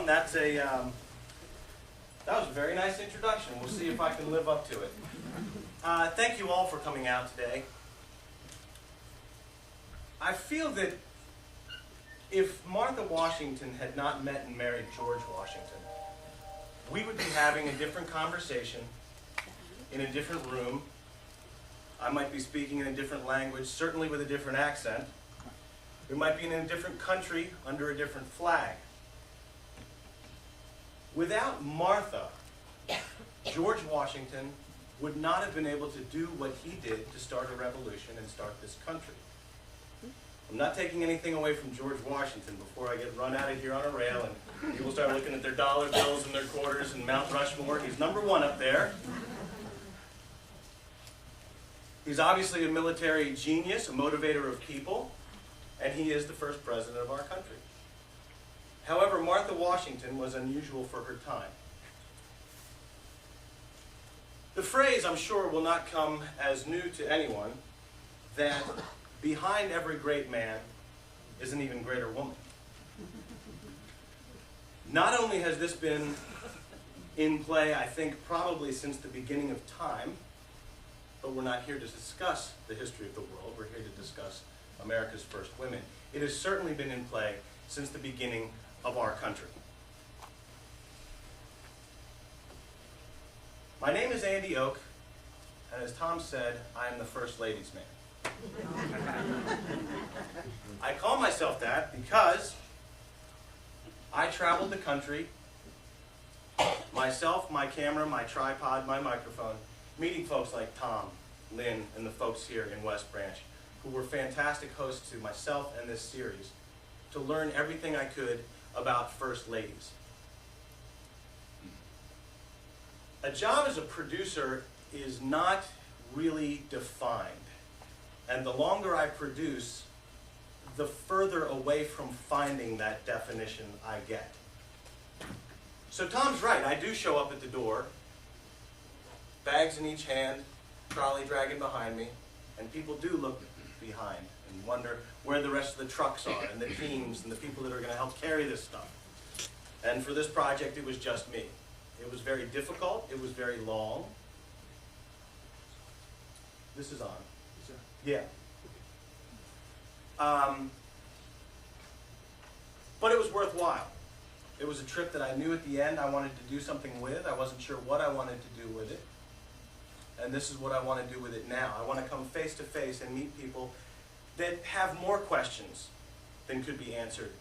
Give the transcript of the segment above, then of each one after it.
That was a very nice introduction. We'll see if I can live up to it. Thank you all for coming out today. I feel that if Martha Washington had not met and married George Washington, we would be having a different conversation in a different room. I might be speaking in a different language, certainly with a different accent. We might be in a different country under a different flag. Without Martha, George Washington would not have been able to do what he did to start a revolution and start this country. I'm not taking anything away from George Washington before I get run out of here on a rail and people start looking at their dollar bills and their quarters and Mount Rushmore. He's number one up there. He's obviously a military genius, a motivator of people, and he is the first president of our country. However, Martha Washington was unusual for her time. The phrase, I'm sure, will not come as new to anyone, that behind every great man is an even greater woman. Not only has this been in play, I think, probably since the beginning of time, but we're not here to discuss the history of the world. We're here to discuss America's first women. It has certainly been in play since the beginning of our country. My name is Andy Oak, and as Tom said, I am the First Ladies' man. I call myself that because I traveled the country, myself, my camera, my tripod, my microphone, meeting folks like Tom, Lynn, and the folks here in West Branch, who were fantastic hosts to myself and this series, to learn everything I could about First Ladies. A job as a producer is not really defined. And the longer I produce, the further away from finding that definition I get. So Tom's right, I do show up at the door, bags in each hand, trolley dragging behind me, and people do look behind and wonder where the rest of the trucks are, and the teams, and the people that are going to help carry this stuff. And for this project, it was just me. It was very difficult, it was very long. This is on. Yeah. But it was worthwhile. It was a trip that I knew at the end I wanted to do something with. I wasn't sure what I wanted to do with it. And this is what I want to do with it now. I want to come face to face and meet people that have more questions than could be answered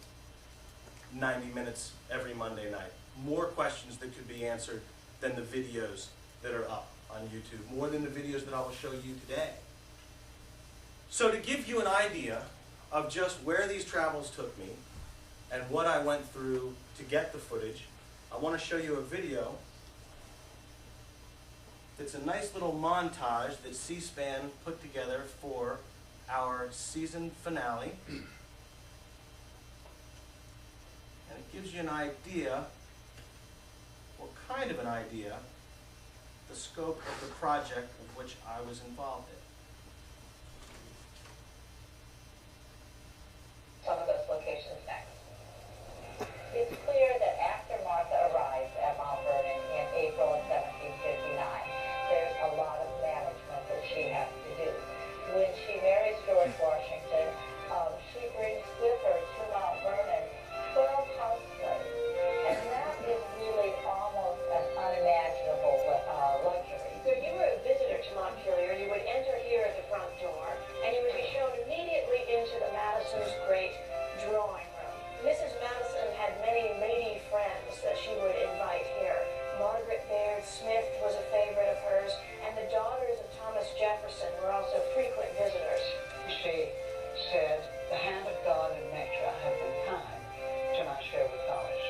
90 minutes every Monday night. More questions that could be answered than the videos that are up on YouTube. More than the videos that I will show you today. So to give you an idea of just where these travels took me and what I went through to get the footage, I want to show you a video. It's a nice little montage that C-SPAN put together for our season finale. And it gives you an idea, or kind of an idea, the scope of the project of which I was involved in. Some of those locations next. It's clear that after Martha arrived at Mount Vernon in April of 1759, there's a lot of management that she has to do. When she marries George Washington, she brings with her to Mount Vernon 12 house slaves. And that is really almost an unimaginable luxury. So you were a visitor to Montpelier. You would enter here at the front door, and you would be shown immediately into the Madison's great drawing room. Mrs. Madison had many lady friends that she would invite here. Margaret Baird Smith was a favorite of hers, and the daughters of Thomas Jefferson were also frequent visitors. She said, "The hand of God and nature have been kind to my Sherwood College.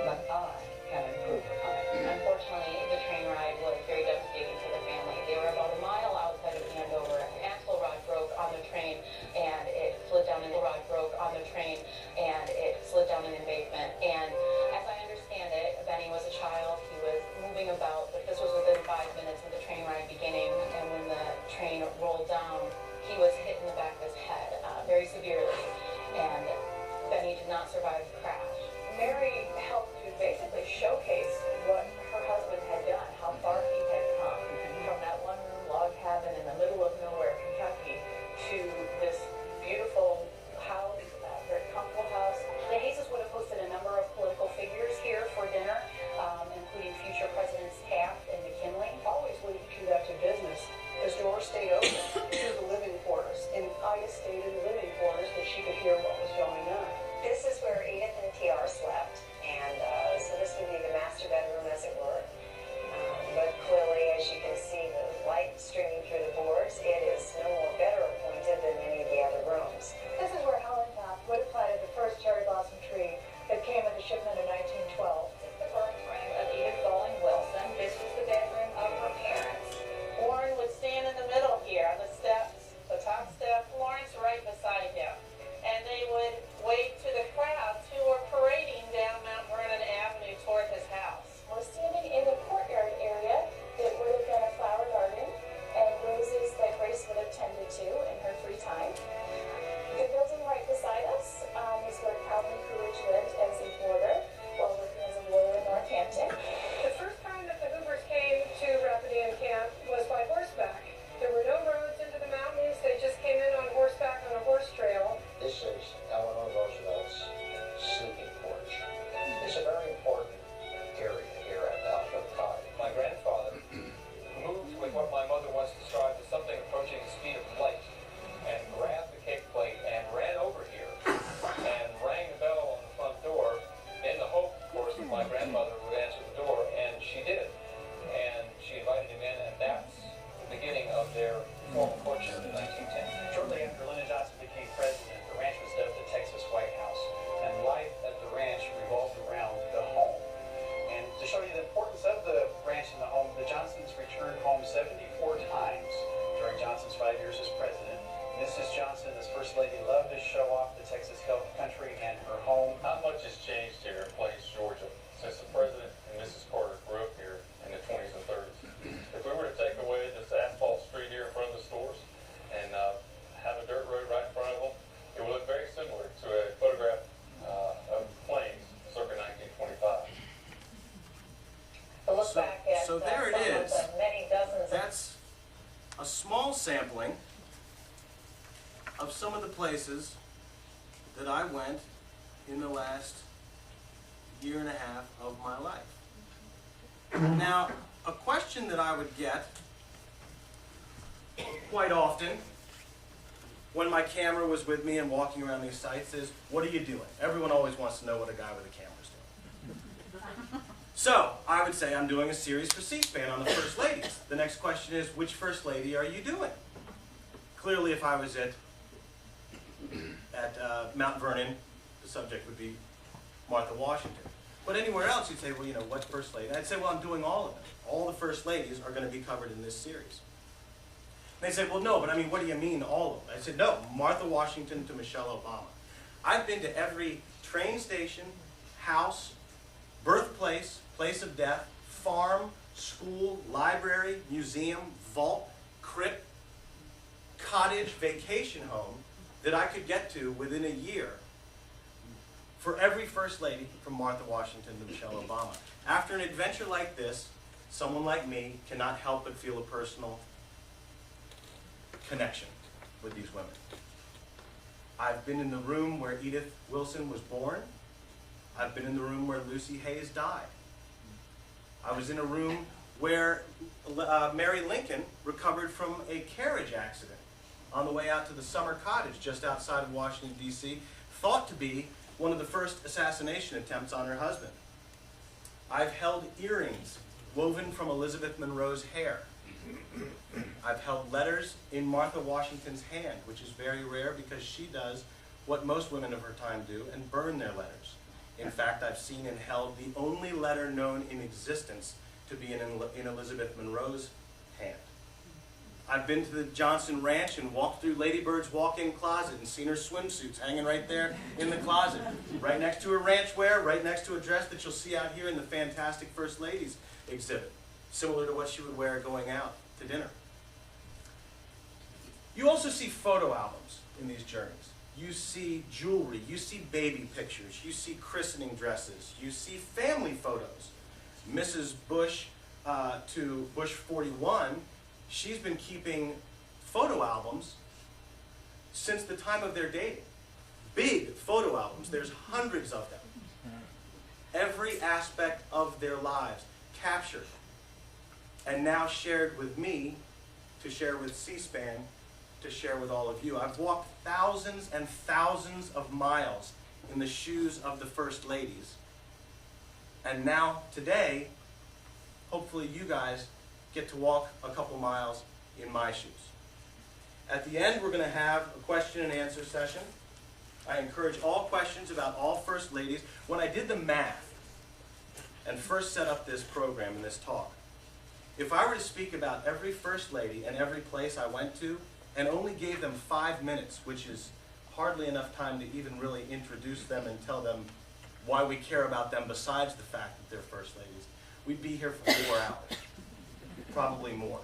But I can improve upon it." Unfortunately, the train ride was very devastating to the family. They were about a mile outside of Andover. An axle rod broke on the train, and it slid down. The rod broke on the train, and it slid down an embankment. And as I understand it, Benny was a child. He was moving about, but this was within 5 minutes of the train ride beginning. And when the train rolled down, he was hit in the back of his head very severely. And Benny did not survive the crash. Mary helped to basically showcase what her husband had done, how far he had come from that one-room log cabin in the middle of nowhere, Kentucky, to this beautiful house, very comfortable house. The Hayes would have hosted a number of political figures here for dinner, including future Presidents Taft and McKinley. Always would conduct a business. His door stayed open to the living quarters, and Ida stayed in the living quarters that she could hear what was going on. This is where Edith and TR slept, and so this would be the master bedroom, as it were. But clearly, as you can see, the light streaming through the boards, it is no more better appointed than any of the other rooms. This is where Helen Taft would have planted the first cherry blossom tree that came with the shipment in 1912. The birth frame of Edith Bowling Wilson. This was the bedroom of her parents. Warren would stand in the middle here on the steps, the top step, Florence right beside him. And they would wave to the crowds who were parading down Mount Vernon Avenue toward his house. We're standing in the courtyard area. It would have been a flower garden and roses that Grace would have tended to in her free time. The building right beside us is where Calvin Coolidge lived as a boarder while working as a lawyer in Northampton. The first time that the Hoovers came to Rapidan Camp was by horseback. There were no roads into the mountains. They just came in on horseback on a horse trail. This is Eleanor Roosevelt's sleeping porch. It's a very important area here at Alpha Cottage. My grandfather moved with what my mother once described as something approaching the speed of light and grabbed the cake plate and ran over here and rang the bell on the front door in the hope, of course, that my grandmother would answer the door, and she did. And she invited him in, and that's the beginning of their formal courtship in 1910. Shortly after Lyndon Johnson became president, the ranch was dubbed the Texas White House, and life at the ranch revolved around the home. And to show you the importance of the ranch and the home, the Johnsons returned home 74 times during Johnson's 5 years as president. Mrs. Johnson, as First Lady, loved to show off the Texas Gulf country and her home. Not much has changed here in Plains, Georgia, since the president and Mrs. Carter grew up here in the 20s and 30s. If we were to take away this asphalt street here in front of the stores and have a dirt road right in front of them, it would look very similar to a photograph of Plains circa 1925. To look back at So there it some of is. the many dozens of That's a small sampling of some of the places that I went in the last year and a half of my life. Now, a question that I would get quite often when my camera was with me and walking around these sites is, what are you doing? Everyone always wants to know what a guy with a camera is doing. So, I would say I'm doing a series for C-SPAN on the First Ladies. The next question is, which First Lady are you doing? Clearly, if I was at Mount Vernon, the subject would be Martha Washington. But anywhere else, you'd say, well, you know, what First Lady? And I'd say, well, I'm doing all of them. All the First Ladies are going to be covered in this series. And they'd say, well, no, but I mean, what do you mean all of them? I said, no, Martha Washington to Michelle Obama. I've been to every train station, house, birthplace, place of death, farm, school, library, museum, vault, crypt, cottage, vacation home that I could get to within a year for every First Lady from Martha Washington to Michelle Obama. After an adventure like this, someone like me cannot help but feel a personal connection with these women. I've been in the room where Edith Wilson was born. I've been in the room where Lucy Hayes died. I was in a room where Mary Lincoln recovered from a carriage accident on the way out to the summer cottage just outside of Washington, D.C., thought to be one of the first assassination attempts on her husband. I've held earrings woven from Elizabeth Monroe's hair. I've held letters in Martha Washington's hand, which is very rare because she does what most women of her time do and burn their letters. In fact, I've seen and held the only letter known in existence to be in Elizabeth Monroe's hand. I've been to the Johnson Ranch and walked through Lady Bird's walk-in closet and seen her swimsuits hanging right there in the closet, right next to her ranch wear, right next to a dress that you'll see out here in the fantastic First Ladies exhibit, similar to what she would wear going out to dinner. You also see photo albums in these journeys. you see jewelry, you see baby pictures, you see christening dresses, you see family photos. Mrs. Bush to Bush 41, she's been keeping photo albums since the time of their dating. Big photo albums, there's hundreds of them. Every aspect of their lives captured and now shared with me, to share with C-SPAN, to share with all of you. I've walked thousands and thousands of miles in the shoes of the First Ladies. And now, today, hopefully you guys get to walk a couple miles in my shoes. At the end, we're going to have a question and answer session. I encourage all questions about all First Ladies. When I did the math and first set up this program and this talk, if I were to speak about every First Lady and every place I went to and only gave them 5 minutes, which is hardly enough time to even really introduce them and tell them why we care about them besides the fact that they're First Ladies, we'd be here for 4 hours, probably more.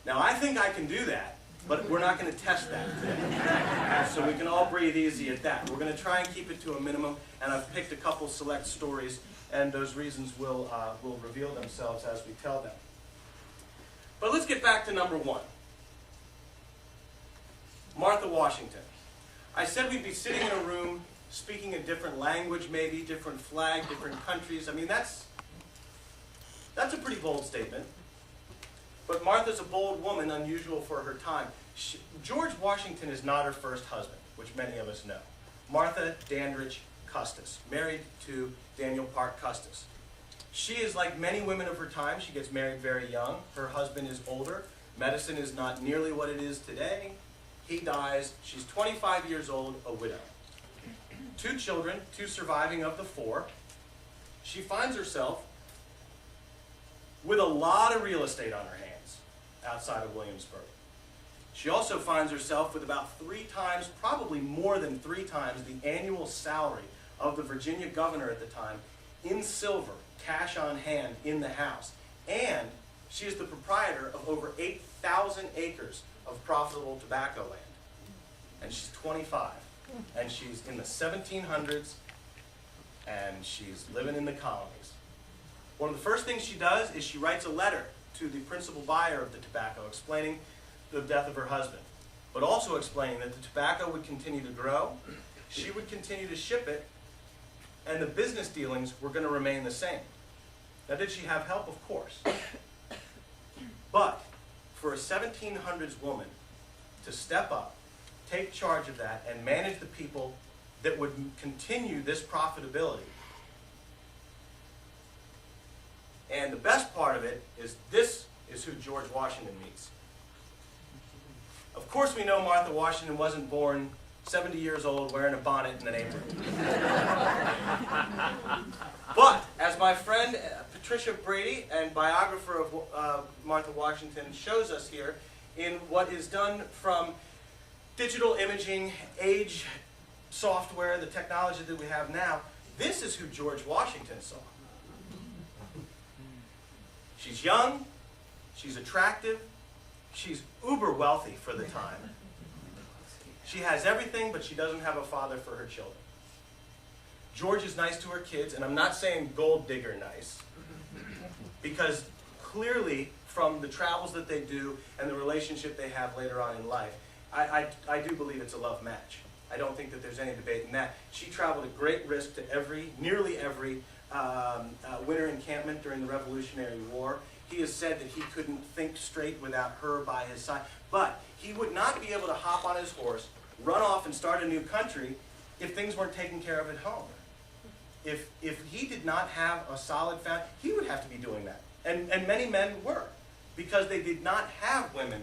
Now, I think I can do that, but we're not going to test that today. So we can all breathe easy at that. We're going to try and keep it to a minimum, and I've picked a couple select stories, and those reasons will reveal themselves as we tell them. But let's get back to number 1. Martha Washington. I said we'd be sitting in a room, speaking a different language maybe, different flag, different countries. I mean, that's a pretty bold statement. But Martha's a bold woman, unusual for her time. George Washington is not her first husband, which many of us know. Martha Dandridge Custis, married to Daniel Parke Custis. She is like many women of her time. She gets married very young. Her husband is older. Medicine is not nearly what it is today. He dies. She's 25 years old, a widow. 2 children, 2 surviving of the 4. She finds herself with a lot of real estate on her hands outside of Williamsburg. She also finds herself with about 3 times, probably more than 3 times, the annual salary of the Virginia governor at the time in silver, cash on hand in the house. And she is the proprietor of over 8,000 acres of profitable tobacco land. And she's 25. And she's in the 1700s, and she's living in the colonies. One of the first things she does is she writes a letter to the principal buyer of the tobacco explaining the death of her husband, but also explaining that the tobacco would continue to grow, she would continue to ship it, and the business dealings were going to remain the same. Now, did she have help? Of course. But for a 1700s woman to step up, take charge of that, and manage the people that would continue this profitability. And the best part of it is this is who George Washington meets. Of course we know Martha Washington wasn't born 70 years old wearing a bonnet and an apron. But, as my friend Patricia Brady, and biographer of Martha Washington, shows us here in what is done from digital imaging, age software, the technology that we have now, this is who George Washington saw. She's young, she's attractive, she's uber wealthy for the time. She has everything, but she doesn't have a father for her children. George is nice to her kids, and I'm not saying gold digger nice, because clearly from the travels that they do and the relationship they have later on in life, I do believe it's a love match. I don't think that there's any debate in that. She traveled at great risk to nearly every winter encampment during the Revolutionary War. He has said that he couldn't think straight without her by his side. But he would not be able to hop on his horse, run off and start a new country if things weren't taken care of at home. If he did not have a solid family, he would have to be doing that. And many men were, because they did not have women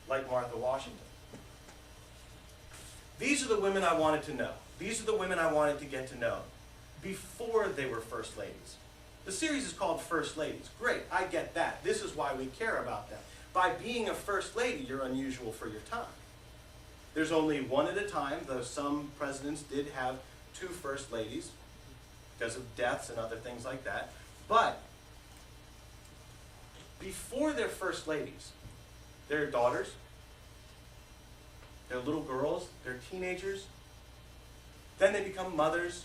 like Martha Washington. These are the women I wanted to know. These are the women I wanted to get to know before they were First Ladies. The series is called First Ladies. Great, I get that. This is why we care about them. By being a First Lady, you're unusual for your time. There's only one at a time, though some presidents did have 2 First Ladies because of deaths and other things like that. But before they're First Ladies, they're daughters, they're little girls, they're teenagers. Then they become mothers,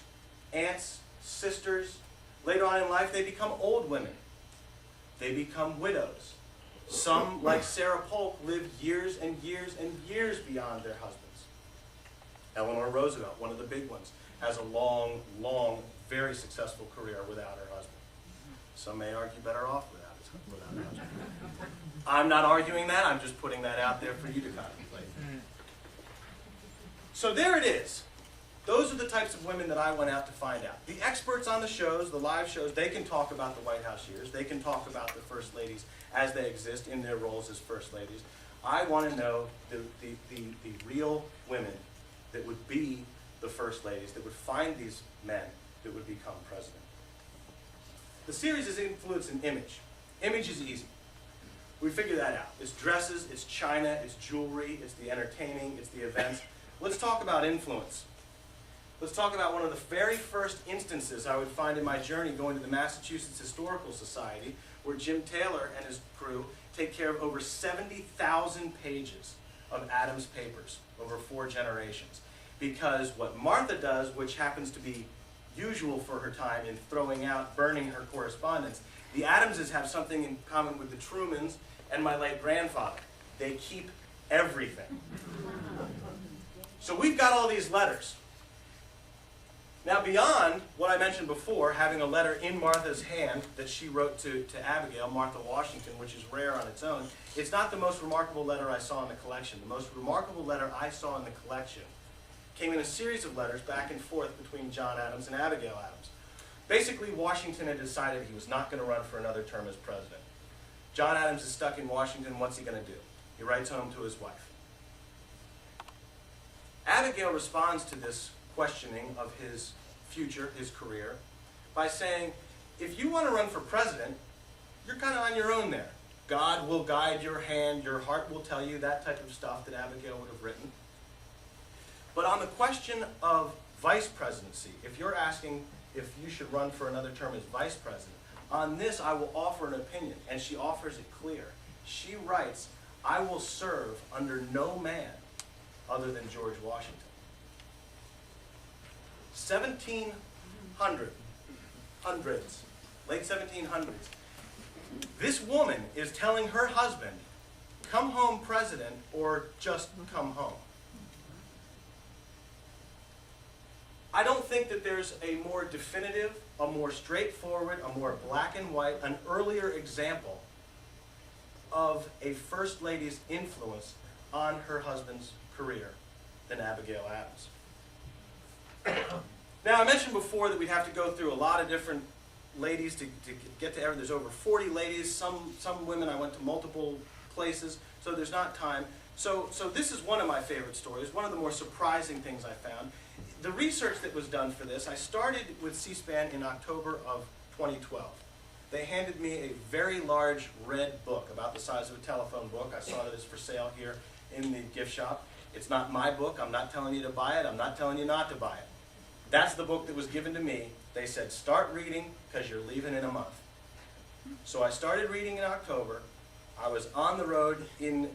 aunts, sisters. Later on in life, they become old women. They become widows. Some, like Sarah Polk, live years and years and years beyond their husbands. Eleanor Roosevelt, one of the big ones, has a long, long, very successful career without her husband. Some may argue better off without her husband. I'm not arguing that. I'm just putting that out there for you to contemplate. So there it is. Those are the types of women that I went out to find out. The experts on the shows, the live shows, they can talk about the White House years. They can talk about the first ladies as they exist in their roles as first ladies. I want to know the real women that would be the first ladies, that would find these men that would become president. The series is influenced in image. Image is easy. We figure that out. It's dresses, it's china, it's jewelry, it's the entertaining, it's the events. Let's talk about influence. Let's talk about one of the very first instances I would find in my journey going to the Massachusetts Historical Society, where Jim Taylor and his crew take care of over 70,000 pages of Adams papers over 4 generations. Because what Martha does, which happens to be usual for her time in throwing out, burning her correspondence, the Adamses have something in common with the Trumans and my late grandfather. They keep everything. So we've got all these letters. Now, beyond what I mentioned before, having a letter in Martha's hand that she wrote to Abigail, Martha Washington, which is rare on its own, it's not the most remarkable letter I saw in the collection. The most remarkable letter I saw in the collection came in a series of letters back and forth between John Adams and Abigail Adams. Basically, Washington had decided he was not going to run for another term as president. John Adams is stuck in Washington. What's he going to do? He writes home to his wife. Abigail responds to this questioning of his future, his career, by saying, if you want to run for president, you're kind of on your own there. God will guide your hand, your heart will tell you, that type of stuff that Abigail would have written. But on the question of vice presidency, if you're asking if you should run for another term as vice president, on this I will offer an opinion, and she offers it clear. She writes, I will serve under no man other than George Washington. 1700s, late 1700s. This woman is telling her husband, come home, president, or just come home. I don't think that there's a more definitive, a more straightforward, a more black and white, an earlier example of a first lady's influence on her husband's career than Abigail Adams. Now, I mentioned before that we'd have to go through a lot of different ladies to get to there's over 40 ladies. Some women, I went to multiple places, so there's not time. So this is one of my favorite stories, one of the more surprising things I found. The research that was done for this, I started with C-SPAN in October of 2012. They handed me a very large red book, about the size of a telephone book. I saw that it's for sale here in the gift shop. It's not my book. I'm not telling you to buy it. I'm not telling you not to buy it. That's the book that was given to me. They said, start reading because you're leaving in a month. So I started reading in October. I was on the road in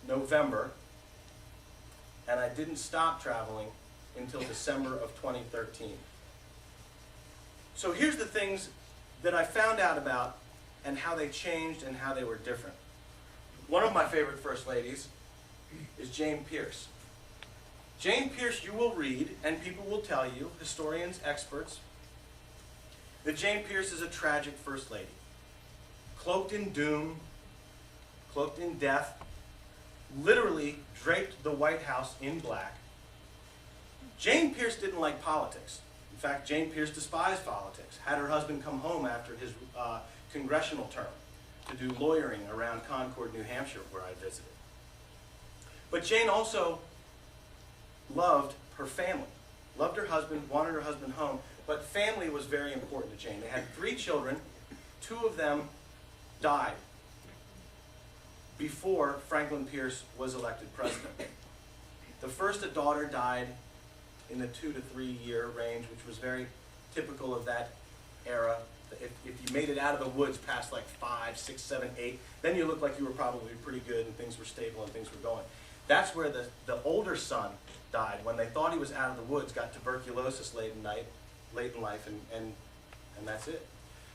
November, and I didn't stop traveling until December of 2013. So here's the things that I found out about and how they changed and how they were different. One of my favorite first ladies is Jane Pierce. Jane Pierce, you will read, and people will tell you, historians, experts, that Jane Pierce is a tragic first lady. Cloaked in doom, cloaked in death, literally draped the White House in black. Jane Pierce didn't like politics. In fact, Jane Pierce despised politics, had her husband come home after his congressional term to do lawyering around Concord, New Hampshire, where I visited. But Jane also loved her family, loved her husband, wanted her husband home, but family was very important to Jane. They had 3 children. 2 of them died before Franklin Pierce was elected president. The first, a daughter, died in the 2 to 3 year range, which was very typical of that era. If you made it out of the woods past like 5, 6, 7, 8, then you looked like you were probably pretty good and things were stable and things were going. That's where the older son died when they thought he was out of the woods, got tuberculosis late in life, and that's it.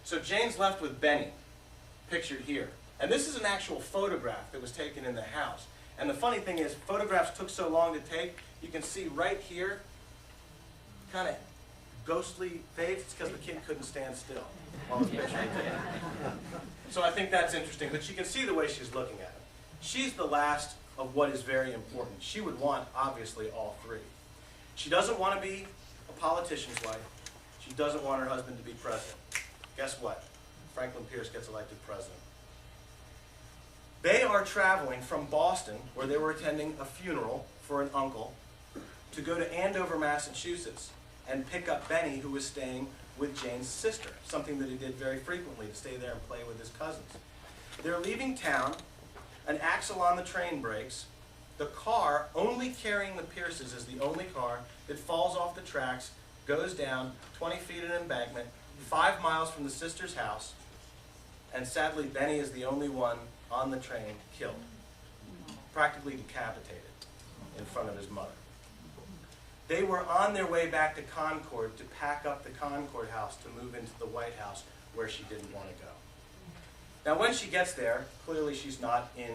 So Jane's left with Benny, pictured here. And this is an actual photograph that was taken in the house. And the funny thing is, photographs took so long to take, you can see right here, kind of ghostly fades. It's because the kid couldn't stand still while the picture was taken. So I think that's interesting, but you can see the way she's looking at it. She's the last of what is very important. She would want, obviously, all three. She doesn't want to be a politician's wife. She doesn't want her husband to be president. Guess what? Franklin Pierce gets elected president. They are traveling from Boston, where they were attending a funeral for an uncle, to go to Andover, Massachusetts, and pick up Benny, who was staying with Jane's sister, something that he did very frequently, to stay there and play with his cousins. They're leaving town. An axle on the train breaks. The car, only carrying the Pierces, is the only car that falls off the tracks, goes down 20 feet in an embankment, 5 miles from the sister's house, and sadly, Benny is the only one on the train killed, practically decapitated in front of his mother. They were on their way back to Concord to pack up the Concord house to move into the White House, where she didn't want to go. Now, when she gets there, clearly she's not in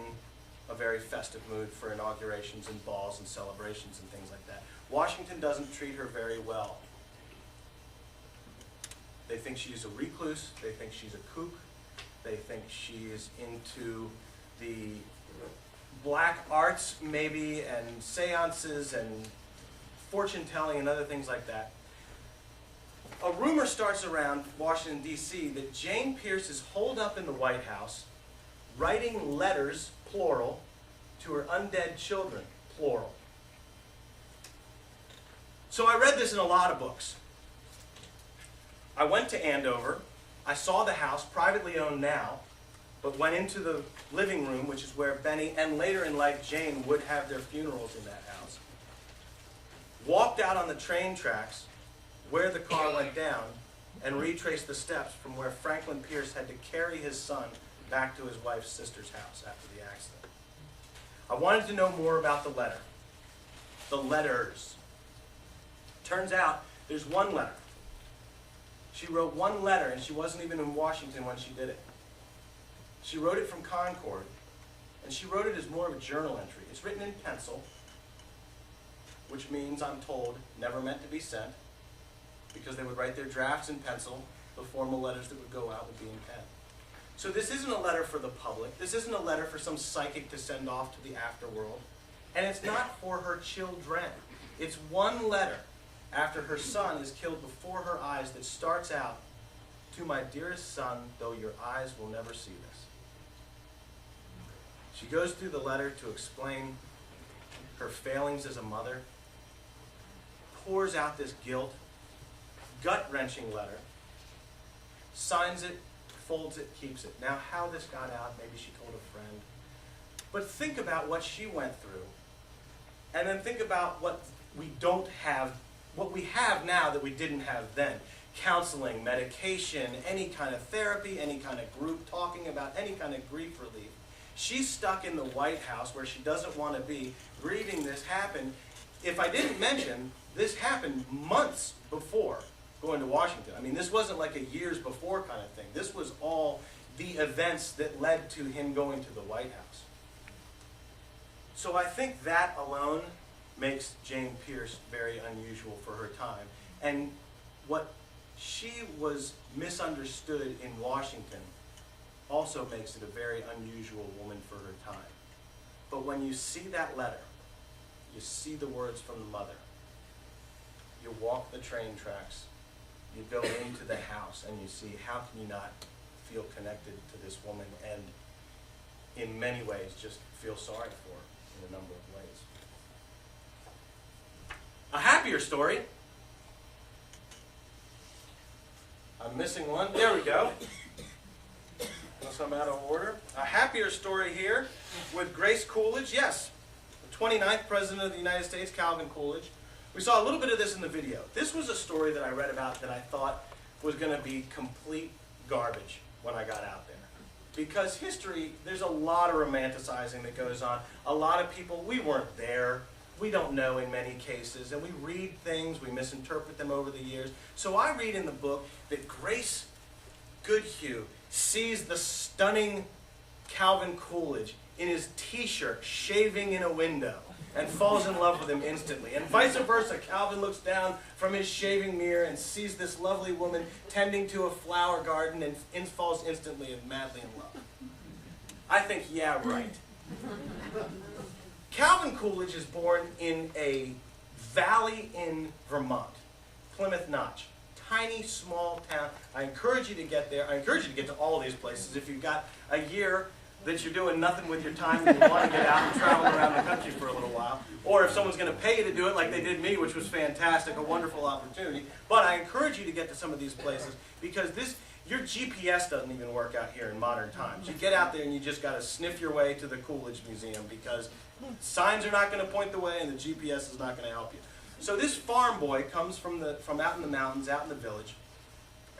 a very festive mood for inaugurations and balls and celebrations and things like that. Washington doesn't treat her very well. They think she's a recluse. They think she's a kook. They think she is into the black arts, maybe, and seances and fortune-telling and other things like that. A rumor starts around Washington, D.C. that Jane Pierce is holed up in the White House writing letters, plural, to her undead children, plural. So I read this in a lot of books. I went to Andover. I saw the house, privately owned now, but went into the living room, which is where Benny and later in life Jane would have their funerals in that house. Walked out on the train tracks where the car went down and retraced the steps from where Franklin Pierce had to carry his son back to his wife's sister's house after the accident. I wanted to know more about the letter. The letters. Turns out there's one letter. She wrote one letter, and she wasn't even in Washington when she did it. She wrote it from Concord, and she wrote it as more of a journal entry. It's written in pencil, which means, I'm told, never meant to be sent, because they would write their drafts in pencil. The formal letters that would go out would be in pen. So this isn't a letter for the public. This isn't a letter for some psychic to send off to the afterworld. And it's not for her children. It's one letter after her son is killed before her eyes that starts out, "To my dearest son, though your eyes will never see this." She goes through the letter to explain her failings as a mother, pours out this guilt, gut-wrenching letter, signs it, folds it, keeps it. Now, how this got out, maybe she told a friend. But think about what she went through, and then think about what we don't have, what we have now that we didn't have then. Counseling, medication, any kind of therapy, any kind of group talking about any kind of grief relief. She's stuck in the White House where she doesn't want to be, grieving this happened. If I didn't mention, this happened months before going to Washington. I mean, this wasn't like a years before kind of thing. This was all the events that led to him going to the White House. So I think that alone makes Jane Pierce very unusual for her time. And what she was misunderstood in Washington also makes it a very unusual woman for her time. But when you see that letter, you see the words from the mother, you walk the train tracks, you go into the house, and you see, how can you not feel connected to this woman and in many ways just feel sorry for her in a number of ways. A happier story. I'm missing one. There we go. Unless I'm out of order. A happier story here with Grace Coolidge. Yes, the 29th President of the United States, Calvin Coolidge. We saw a little bit of this in the video. This was a story that I read about that I thought was going to be complete garbage when I got out there. Because history, there's a lot of romanticizing that goes on. A lot of people, we weren't there. We don't know in many cases, and we read things, we misinterpret them over the years. So I read in the book that Grace Goodhue sees the stunning Calvin Coolidge in his t-shirt shaving in a window and falls in love with him instantly. And vice versa, Calvin looks down from his shaving mirror and sees this lovely woman tending to a flower garden and falls instantly and madly in love. I think, yeah, right. Calvin Coolidge is born in a valley in Vermont, Plymouth Notch. Tiny, small town. I encourage you to get there. I encourage you to get to all these places. If you've got a year that you're doing nothing with your time and you want to get out and travel around the country for a little while, or if someone's going to pay you to do it like they did me, which was fantastic, a wonderful opportunity. But I encourage you to get to some of these places because your GPS doesn't even work out here in modern times. You get out there and you just got to sniff your way to the Coolidge Museum because signs are not going to point the way and the GPS is not going to help you. So this farm boy comes from out in the mountains, out in the village,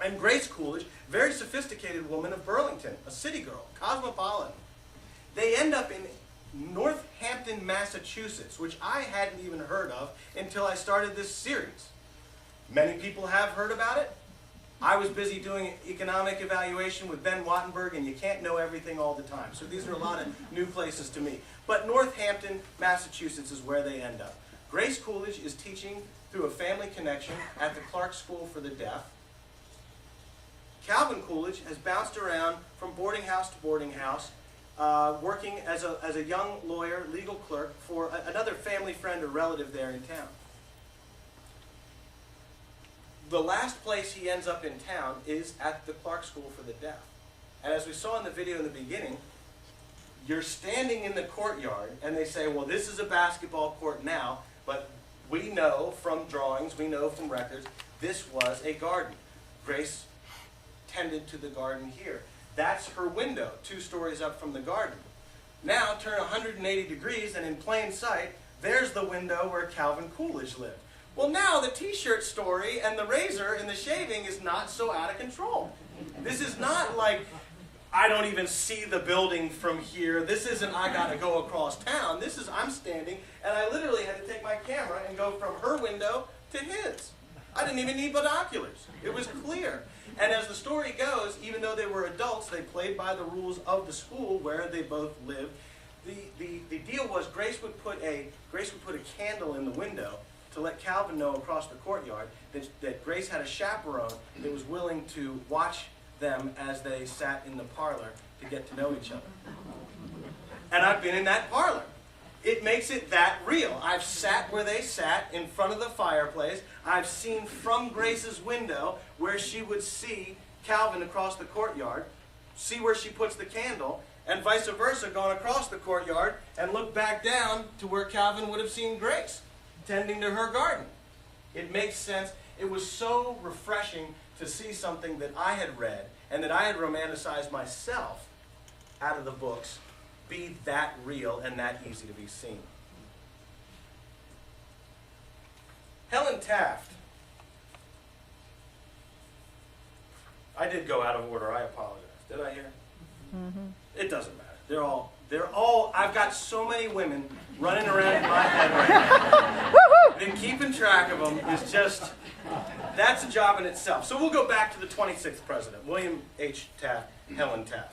and Grace Coolidge, very sophisticated woman of Burlington, a city girl, cosmopolitan. They end up in Northampton, Massachusetts, which I hadn't even heard of until I started this series. Many people have heard about it. I was busy doing economic evaluation with Ben Wattenberg, and you can't know everything all the time. So these are a lot of new places to me. But Northampton, Massachusetts is where they end up. Grace Coolidge is teaching through a family connection at the Clark School for the Deaf. Calvin Coolidge has bounced around from boarding house to boarding house, working as a young lawyer, legal clerk for another family friend or relative there in town. The last place he ends up in town is at the Clark School for the Deaf. And as we saw in the video in the beginning, you're standing in the courtyard and they say, well, this is a basketball court now, but we know from drawings, we know from records, this was a garden. Grace tended to the garden here. That's her window, 2 stories up from the garden. Now turn 180 degrees and in plain sight, there's the window where Calvin Coolidge lived. Well, now the t-shirt story and the razor and the shaving is not so out of control. This is not like, I don't even see the building from here. This isn't, I gotta go across town. This is, I'm standing, and I literally had to take my camera and go from her window to his. I didn't even need binoculars. It was clear. And as the story goes, even though they were adults, they played by the rules of the school where they both lived. The deal was Grace would put a candle in the window to let Calvin know across the courtyard that Grace had a chaperone that was willing to watch them as they sat in the parlor to get to know each other. And I've been in that parlor. It makes it that real. I've sat where they sat in front of the fireplace. I've seen from Grace's window where she would see Calvin across the courtyard, see where she puts the candle, and vice versa, gone across the courtyard and look back down to where Calvin would have seen Grace tending to her garden. It makes sense. It was so refreshing to see something that I had read and that I had romanticized myself out of the books be that real and that easy to be seen. Helen Taft. I did go out of order. I apologize. Did I hear? Mm-hmm. It doesn't matter. They're all, I've got so many women running around in my head right now. Then keeping track of them is just, that's a job in itself. So we'll go back to the 26th president, William H. Taft, Helen Taft.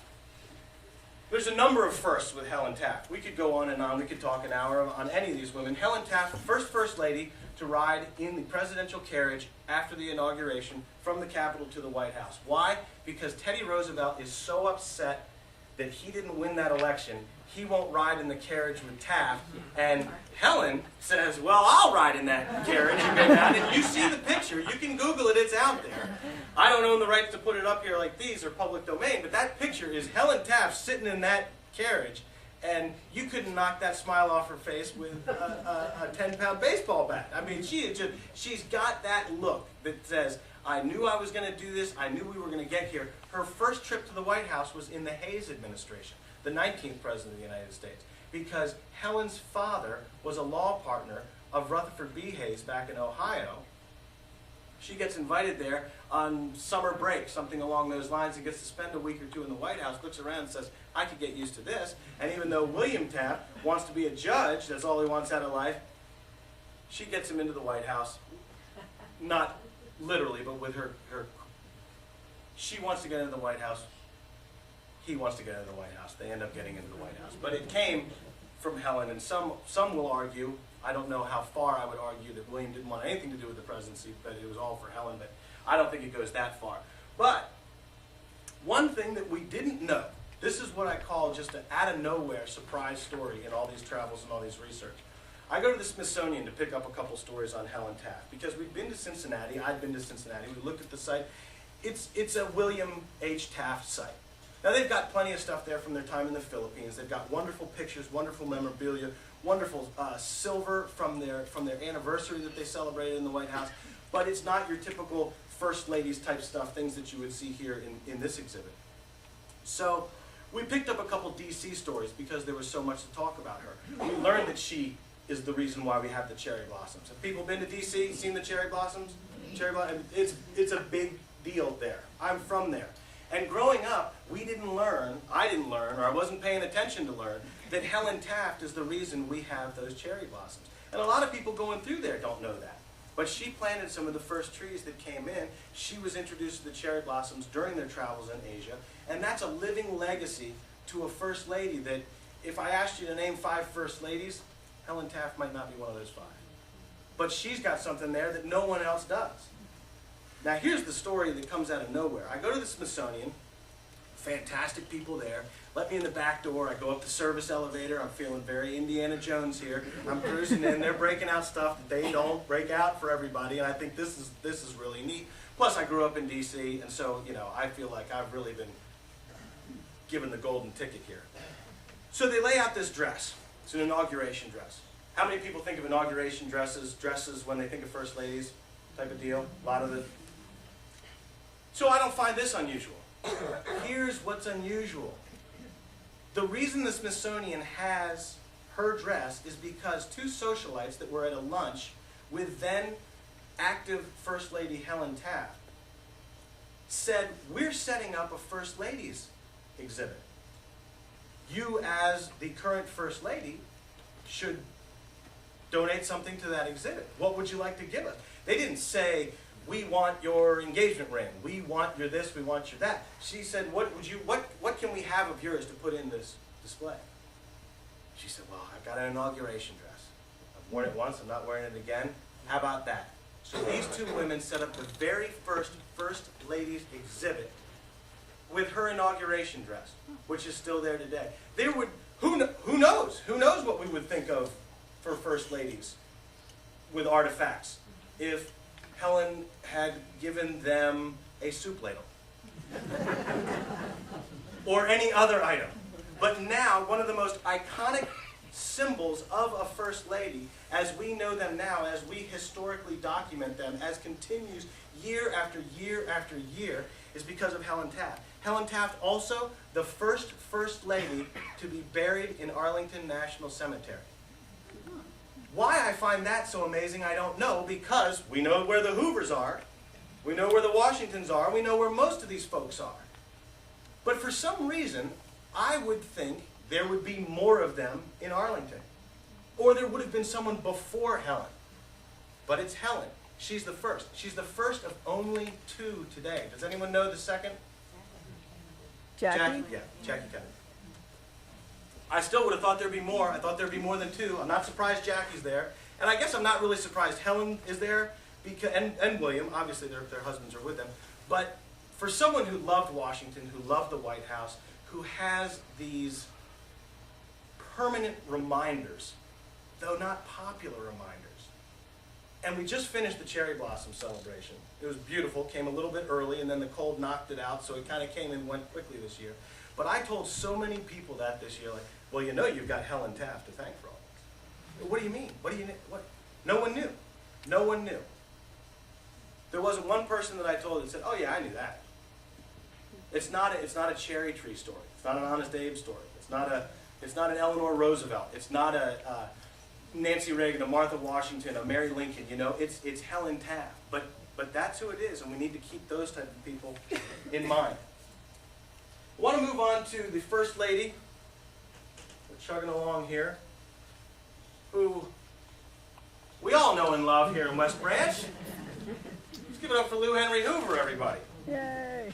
There's a number of firsts with Helen Taft. We could go on and on. We could talk an hour on any of these women. Helen Taft, first lady to ride in the presidential carriage after the inauguration from the Capitol to the White House. Why? Because Teddy Roosevelt is so upset that he didn't win that election, he won't ride in the carriage with Taft. And Helen says, well, I'll ride in that carriage and go down. And you see the picture. You can Google it. It's out there. I don't own the rights to put it up here like these or public domain, but that picture is Helen Taft sitting in that carriage. And you couldn't knock that smile off her face with a 10-pound baseball bat. I mean, she's got that look that says, I knew I was going to do this. I knew we were going to get here. Her first trip to the White House was in the Hayes administration, the 19th president of the United States, because Helen's father was a law partner of Rutherford B. Hayes back in Ohio. She gets invited there on summer break, something along those lines, and gets to spend a week or two in the White House, looks around and says, I could get used to this. And even though William Taft wants to be a judge, that's all he wants out of life, she gets him into the White House. Not literally, but with her. She wants to get into the White House. He wants to get into the White House. They end up getting into the White House. But it came from Helen, and some will argue, I don't know how far I would argue that William didn't want anything to do with the presidency, but it was all for Helen, but I don't think it goes that far. But one thing that we didn't know, this is what I call just an out-of-nowhere surprise story in all these travels and all these research. I go to the Smithsonian to pick up a couple stories on Helen Taft, because we've been to Cincinnati, I've been to Cincinnati, we looked at the site. It's a William H. Taft site. Now they've got plenty of stuff there from their time in the Philippines. They've got wonderful pictures, wonderful memorabilia, wonderful silver from their anniversary that they celebrated in the White House. But it's not your typical First Ladies type stuff, things that you would see here in this exhibit. So we picked up a couple DC stories because there was so much to talk about her. We learned that she is the reason why we have the cherry blossoms. Have people been to DC, seen the cherry blossoms? It's a big deal there. I'm from there. And growing up, I didn't learn, or I wasn't paying attention to learn, that Helen Taft is the reason we have those cherry blossoms. And a lot of people going through there don't know that. But she planted some of the first trees that came in. She was introduced to the cherry blossoms during their travels in Asia. And that's a living legacy to a First Lady that if I asked you to name 5 First Ladies, Helen Taft might not be one of those 5. But she's got something there that no one else does. Now here's the story that comes out of nowhere. I go to the Smithsonian, fantastic people there. Let me in the back door, I go up the service elevator, I'm feeling very Indiana Jones here. I'm cruising in, they're breaking out stuff that they don't break out for everybody, and I think this is really neat. Plus I grew up in DC, and so, you know, I feel like I've really been given the golden ticket here. So they lay out this dress. It's an inauguration dress. How many people think of inauguration dresses when they think of First Ladies type of deal? A lot of the... So I don't find this unusual. Here's what's unusual. The reason the Smithsonian has her dress is because 2 socialites that were at a lunch with then active First Lady Helen Taft said, we're setting up a First Ladies exhibit. You as the current First Lady should donate something to that exhibit. What would you like to give us? They didn't say, we want your engagement ring, we want your this, we want your that. She said, what can we have of yours to put in this display? She said, well, I've got an inauguration dress. I've worn it once, I'm not wearing it again. How about that? So these 2 women set up the very first Ladies exhibit with her inauguration dress, which is still there today. There would, who knows? Who knows what we would think of for First Ladies with artifacts if Helen had given them a soup ladle or any other item. But now, one of the most iconic symbols of a First Lady, as we know them now, as we historically document them, as continues year after year after year, is because of Helen Taft. Helen Taft also the first Lady to be buried in Arlington National Cemetery. Why I find that so amazing, I don't know, because we know where the Hoovers are, we know where the Washingtons are, we know where most of these folks are. But for some reason, I would think there would be more of them in Arlington. Or there would have been someone before Helen. But it's Helen. She's the first. She's the first of only 2 today. Does anyone know the second? Jackie? Yeah, Jackie Kennedy. I still would have thought there'd be more. I thought there'd be more than 2. I'm not surprised Jackie's there. And I guess I'm not really surprised Helen is there, because, and William, obviously their husbands are with them. But for someone who loved Washington, who loved the White House, who has these permanent reminders, though not popular reminders. And we just finished the cherry blossom celebration. It was beautiful, came a little bit early, and then the cold knocked it out, so it kind of came and went quickly this year. But I told so many people that this year, like, well, you know you've got Helen Taft to thank for all this. What do you mean? What? No one knew. No one knew. There wasn't one person that I told that said, oh yeah, I knew that. It's not a cherry tree story. It's not an Honest Abe story. It's not an Eleanor Roosevelt. It's not a Nancy Reagan, a Martha Washington, a Mary Lincoln. You know, it's Helen Taft. But but that's who it is, and we need to keep those type of people in mind. I want to move on to the First Lady. We're chugging along here, who we all know and love here in West Branch. Let's give it up for Lou Henry Hoover, everybody. Yay!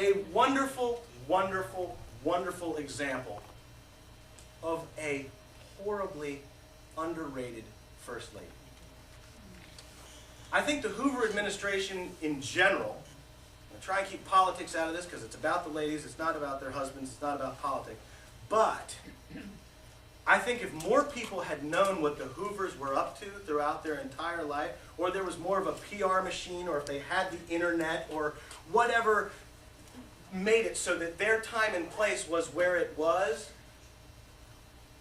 A wonderful, wonderful, wonderful example of a horribly underrated First Lady. I think the Hoover administration in general, I'm try and keep politics out of this because it's about the ladies, it's not about their husbands, it's not about politics, but I think if more people had known what the Hoovers were up to throughout their entire life, or there was more of a PR machine, or if they had the internet, or whatever made it so that their time and place was where it was,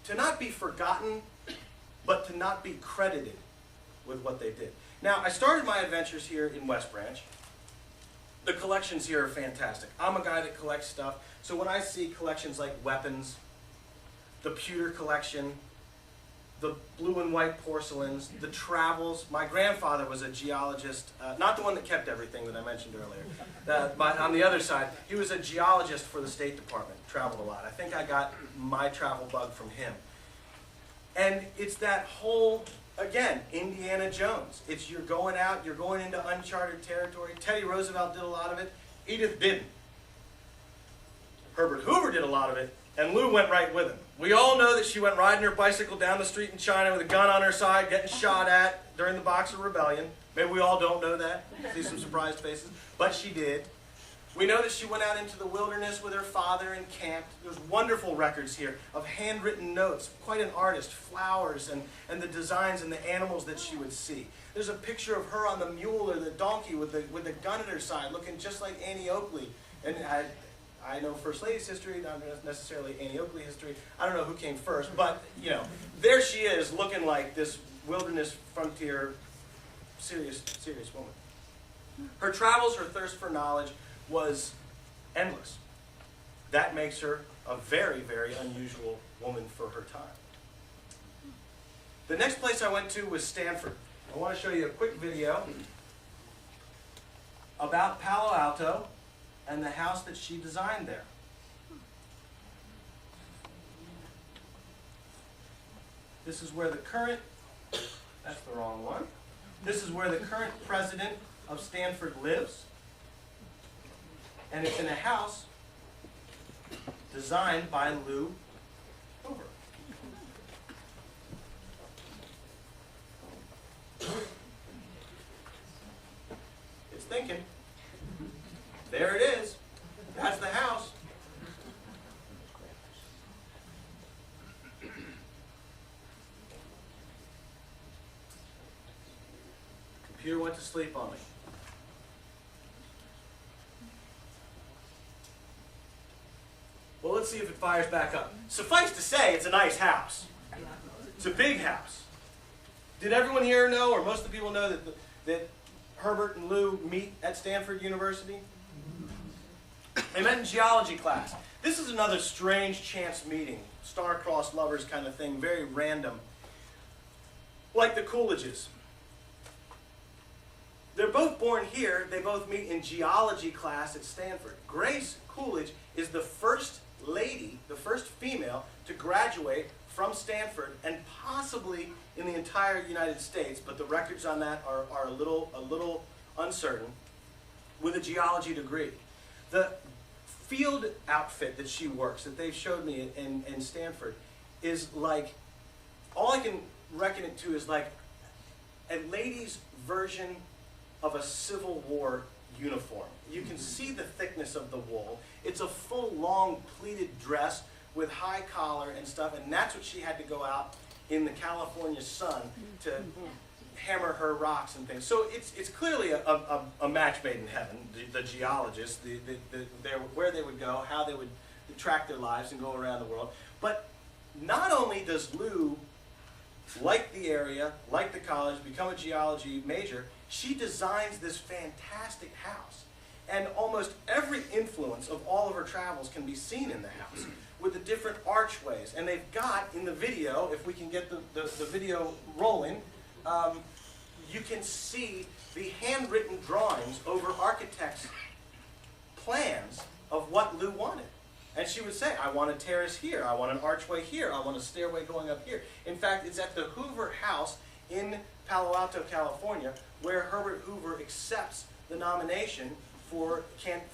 to not be forgotten, but to not be credited with what they did. Now, I started my adventures here in West Branch. The collections here are fantastic. I'm a guy that collects stuff, so when I see collections like weapons, the pewter collection, the blue and white porcelains, the travels. My grandfather was a geologist, not the one that kept everything that I mentioned earlier, but on the other side, he was a geologist for the State Department, traveled a lot. I think I got my travel bug from him. And it's that whole, again, Indiana Jones. It's you're going out, you're going into uncharted territory. Teddy Roosevelt did a lot of it. Edith didn't. Herbert Hoover did a lot of it, and Lou went right with him. We all know that she went riding her bicycle down the street in China with a gun on her side, getting shot at during the Boxer Rebellion. Maybe we all don't know that. See some surprised faces. But she did. We know that she went out into the wilderness with her father and camped. There's wonderful records here of handwritten notes. Quite an artist. Flowers and the designs and the animals that she would see. There's a picture of her on the mule or the donkey with the gun at her side, looking just like Annie Oakley. And I know First Lady's history, not necessarily Annie Oakley history. I don't know who came first, but, you know, there she is looking like this wilderness frontier, serious woman. Her travels, her thirst for knowledge was endless. That makes her a very, very unusual woman for her time. The next place I went to was Stanford. I want to show you a quick video about Palo Alto and the house that she designed there. This is where the current, that's the wrong one. This is where the current president of Stanford lives. And it's in a house designed by Lou Hoover. It's thinking. There it is. That's the house. Computer went to sleep on me. Well, let's see if it fires back up. Suffice to say, it's a nice house. It's a big house. Did everyone here know, or most of the people know, that Herbert and Lou meet at Stanford University? They met in geology class. This is another strange chance meeting, star-crossed lovers kind of thing, very random. Like the Coolidges. They're both born here. They both meet in geology class at Stanford. Grace Coolidge is the first lady, the first female to graduate from Stanford, and possibly in the entire United States, but the records on that are a little uncertain, with a geology degree. The field outfit that she works, that they've showed me in Stanford, is like, all I can reckon it to is like a lady's version of a Civil War uniform. You can see the thickness of the wool. It's a full, long, pleated dress with high collar and stuff, and that's what she had to go out in the California sun to hammer her rocks and things. So it's clearly a match made in heaven. The geologists, where they would go, how they would track their lives and go around the world. But not only does Lou like the area, like the college, become a geology major, she designs this fantastic house. And almost every influence of all of her travels can be seen in the house, with the different archways. And they've got, in the video, if we can get the video rolling, you can see the handwritten drawings over architects' plans of what Lou wanted. And she would say, I want a terrace here, I want an archway here, I want a stairway going up here. In fact, it's at the Hoover House in Palo Alto, California, where Herbert Hoover accepts the nomination for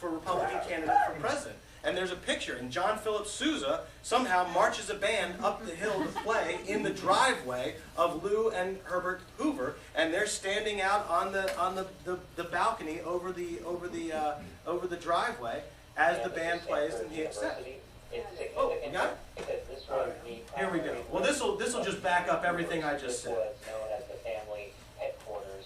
Republican candidate for president. And there's a picture, and John Philip Sousa somehow marches a band up the hill to play in the driveway of Lou and Herbert Hoover, and they're standing out on the balcony over the driveway as the band plays and he accepts. Oh, you got it? Here we go. Well, this will just back up everything I just said. Was known as the family headquarters.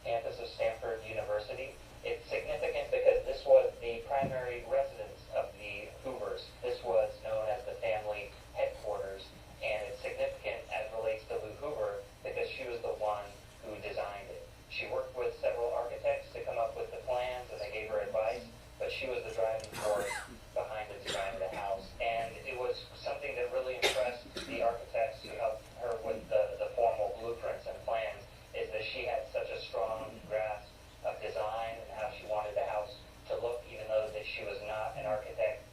Campus of Stanford University. It's significant because this was the primary residence of the Hoovers. This was known as the family headquarters, and it's significant as relates to Lou Hoover because she was the one who designed it. She worked with several architects to come up with the plans, and they gave her advice, but she was the driving force behind the design of the house. And it was something that really impressed the architects who helped her with the formal blueprints and plans, is that she had such a strong grasp of design and how she wanted the house to look, even though that she was not an architect.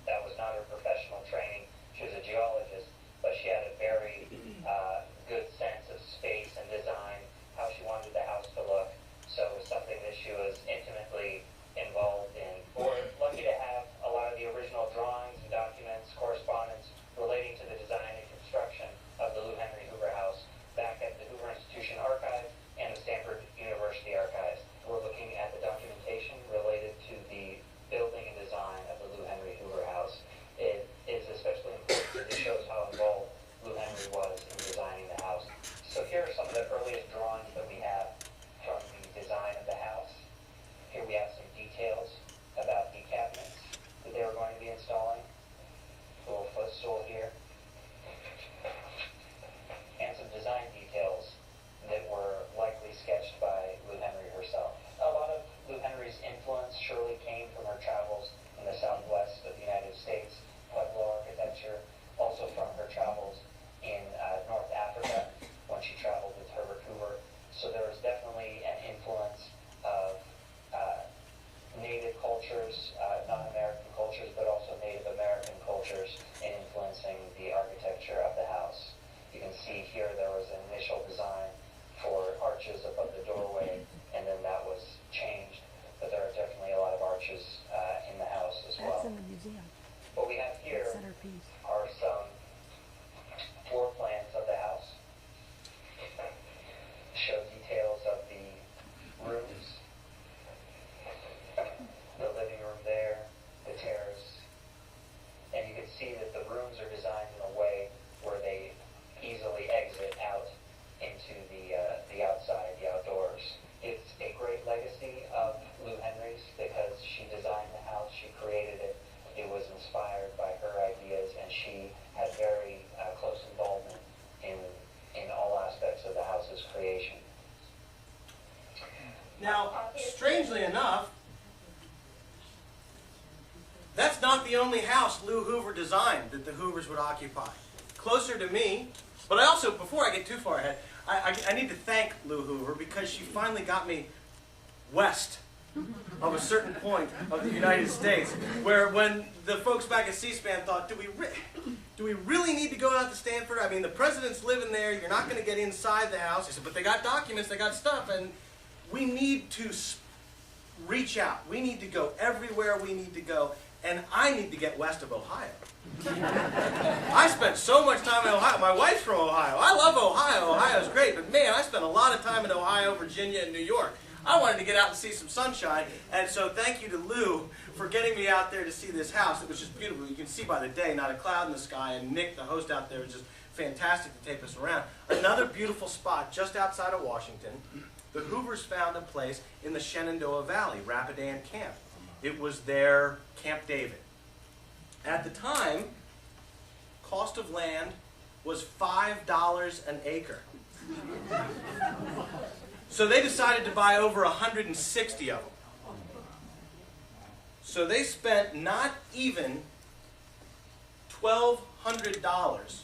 That was not her professional training. She was a geologist, but she had a very good sense of space and design, how she wanted the house to look. So it was something that she was intimately involved in. We're lucky to have a lot of the original drawings and documents, correspondence relating to the design and construction of the Lou Henry Hoover House back at the Hoover Institution Archive and the Stanford University Archives. We're looking at the documentation related to the building and design of the Lou Henry Hoover House. It is especially important because it shows how involved Lou Henry was in designing the house. So here are some of the earliest drawings that we have from the design of the house. Here we have some details about the cabinets that they were going to be installing. A little footstool here. And some design details that were likely sketched by Lou Henry herself. A lot of Lou Henry's influence surely came from her travels in the southwest of the United States, Pueblo architecture, also from her travels in North Africa when she traveled with Herbert Hoover. So there was definitely an influence of native cultures, non-American cultures, but also Native American cultures in influencing the architecture of the house. You can see here there was an initial design for arches above the doorway, and then that was changed. But there are definitely a lot of arches in the house as well. That's in the museum. What we have here Centerpiece. are some floor plans of the house. Show details of the rooms, the living room there, the terrace. And you can see that the rooms are designed in a way where they easily exit out into the outside, the outdoors. It's a great legacy of Lou Henry's because she designed the house, she created it. It was inspired by her ideas, and she had very close involvement in all aspects of the house's creation. Now, strangely enough, that's not the only house Lou Hoover designed that the Hoovers would occupy. Closer to me, but I also, before I get too far ahead, I need to thank Lou Hoover because she finally got me west of a certain point of the United States, where when the folks back at C-SPAN thought, do we really need to go out to Stanford? I mean, the president's living there, you're not going to get inside the house. He said, but they got documents, they got stuff, and we need to reach out. We need to go everywhere we need to go, and I need to get west of Ohio. I spent so much time in Ohio. My wife's from Ohio. I love Ohio. Ohio's great, but man, I spent a lot of time in Ohio, Virginia, and New York. I wanted to get out and see some sunshine, and so thank you to Lou for getting me out there to see this house. It was just beautiful. You can see by the day, not a cloud in the sky, and Nick, the host out there, was just fantastic to take us around. Another beautiful spot just outside of Washington, the Hoovers found a place in the Shenandoah Valley, Rapidan Camp. It was their Camp David. At the time, cost of land was $5 an acre. So they decided to buy over 160 of them. So they spent not even $1,200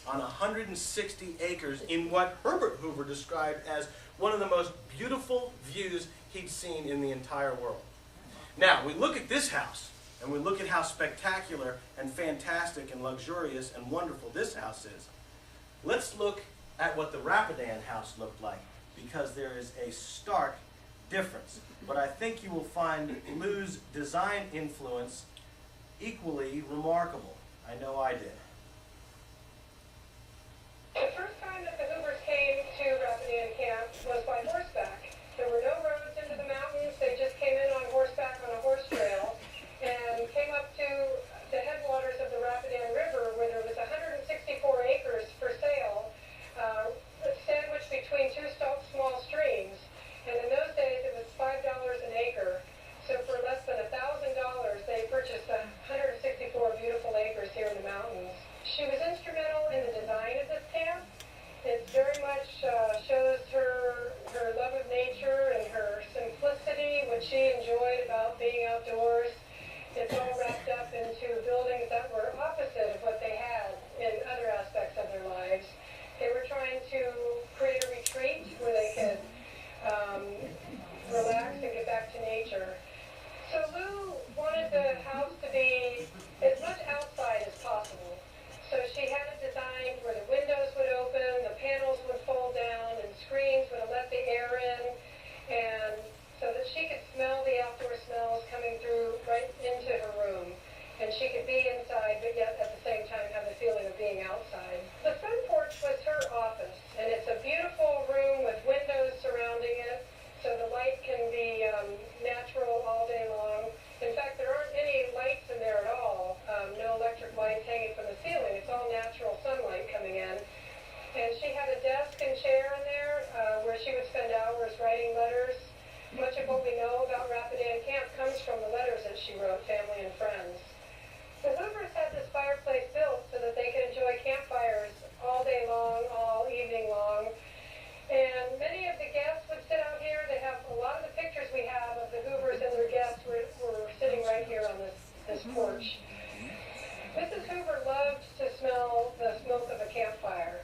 on 160 acres in what Herbert Hoover described as one of the most beautiful views he'd seen in the entire world. Now, we look at this house, and we look at how spectacular and fantastic and luxurious and wonderful this house is. Let's look at what the Rapidan house looked like, because there is a stark difference. But I think you will find Lou's design influence equally remarkable. I know I did. The first time that the Hoovers came to Rapidan Camp was by horseback. There were no roads into the mountains. They just came in on horseback on a horse trail and came up to the headwaters of the Rapidan River, where there was 164 acres for sale, sandwiched between two small streams. And in those days, it was $5 an acre. So for less than $1,000, they purchased 164 beautiful acres here in the mountains. She was instrumental in the design of this camp. It very much shows her love of nature and her simplicity, what she enjoyed about being outdoors. It's all wrapped up into buildings that were opposite of what they had in other aspects of their lives. They were trying to create a retreat where they could relax and get back to nature. So Lou wanted the house to be as much outside as possible. So she had it designed where the windows would open, the panels would fold down, and screens would let the air in, and so that she could smell the outdoor smells coming through right into her room. And she could be inside, but yet at the same time have the feeling of being outside. The front porch was her office, and it's a beautiful room with windows surrounding it, so the light can be natural all day long. In fact, there aren't any lights in there at all, no electric lights hanging from the ceiling. It's all natural sunlight coming in. And she had a desk and chair in there where she would spend hours writing letters. Much of what we know about Rapidan Camp comes from the letters that she wrote, family and friends. The Hoovers had this fireplace built so that they could enjoy campfires all day long, all evening long. And many of the guests would sit out here. They have a lot of the pictures we have of the Hoovers and their guests were sitting right here on this porch. Mrs. Hoover loved to smell the smoke of a campfire,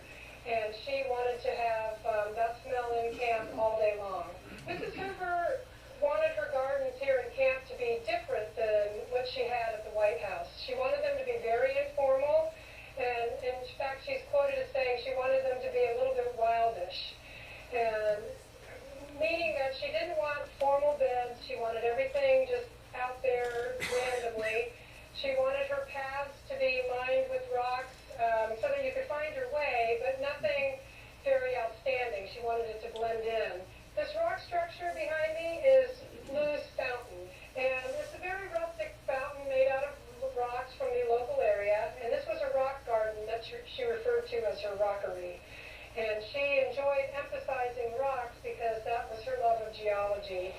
and she wanted to have that smell in camp all day long. Mrs. Hoover wanted her gardens here in camp to be different than what she had at the White House. She wanted them to be very informal, and in fact she's quoted as saying she wanted them to be a little bit wildish. And meaning that she didn't want formal beds, she wanted everything just out there randomly. She wanted her paths to be lined with rocks so that you could find your way, but nothing very outstanding. She wanted it to blend in. This rock structure behind me is Lou's fountain, and it's a very rustic fountain made out of rocks from the local area, and this was a rock garden that she referred to as her rockery. And she enjoyed emphasizing rocks because that was her love of geology.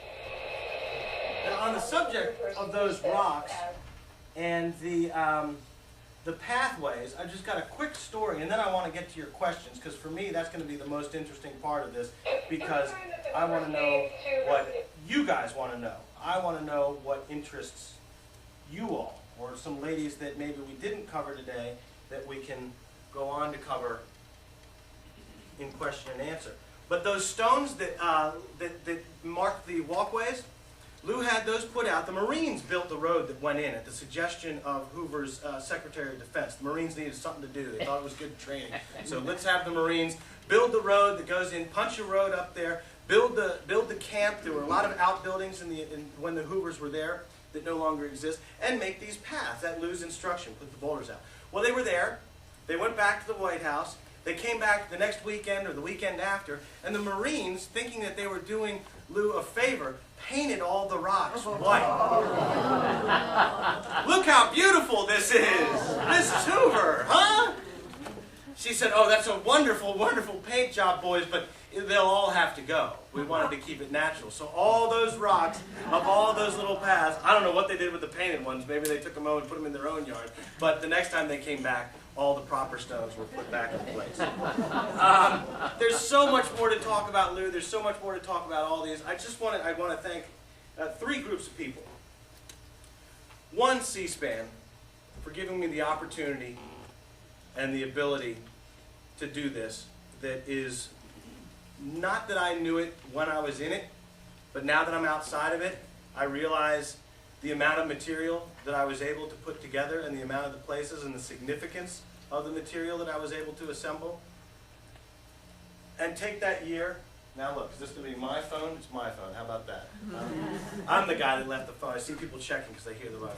Now, on the subject of those rocks and the pathways, I've just got a quick story, and then I want to get to your questions, because for me that's going to be the most interesting part of this, because I want to know what you guys want to know. I want to know what interests you all, or some ladies that maybe we didn't cover today that we can go on to cover in question and answer. But those stones that marked the walkways, Lou had those put out. The Marines built the road that went in at the suggestion of Hoover's Secretary of Defense. The Marines needed something to do. They thought it was good training. So let's have the Marines build the road that goes in, punch a road up there, build the camp. There were a lot of outbuildings when the Hoovers were there that no longer exist, and make these paths at Lou's instruction, put the boulders out. Well, they were there. They went back to the White House. They came back the next weekend or the weekend after, and the Marines, thinking that they were doing Lou a favor, painted all the rocks white. Look how beautiful this is! Mrs. Hoover, huh? She said, oh, that's a wonderful, wonderful paint job, boys, but they'll all have to go. We wanted to keep it natural. So all those rocks of all those little paths, I don't know what they did with the painted ones. Maybe they took them home and put them in their own yard. But the next time they came back, all the proper stones were put back in place. There's so much more to talk about, Lou. There's so much more to talk about all these. I want to thank three groups of people. One, C-SPAN, for giving me the opportunity and the ability to do this that is not that I knew it when I was in it, but now that I'm outside of it, I realize the amount of material that I was able to put together and the amount of the places and the significance of the material that I was able to assemble. And take that year. Now look, is this going to be my phone? It's my phone. How about that? I'm the guy that left the phone. I see people checking because they hear the running.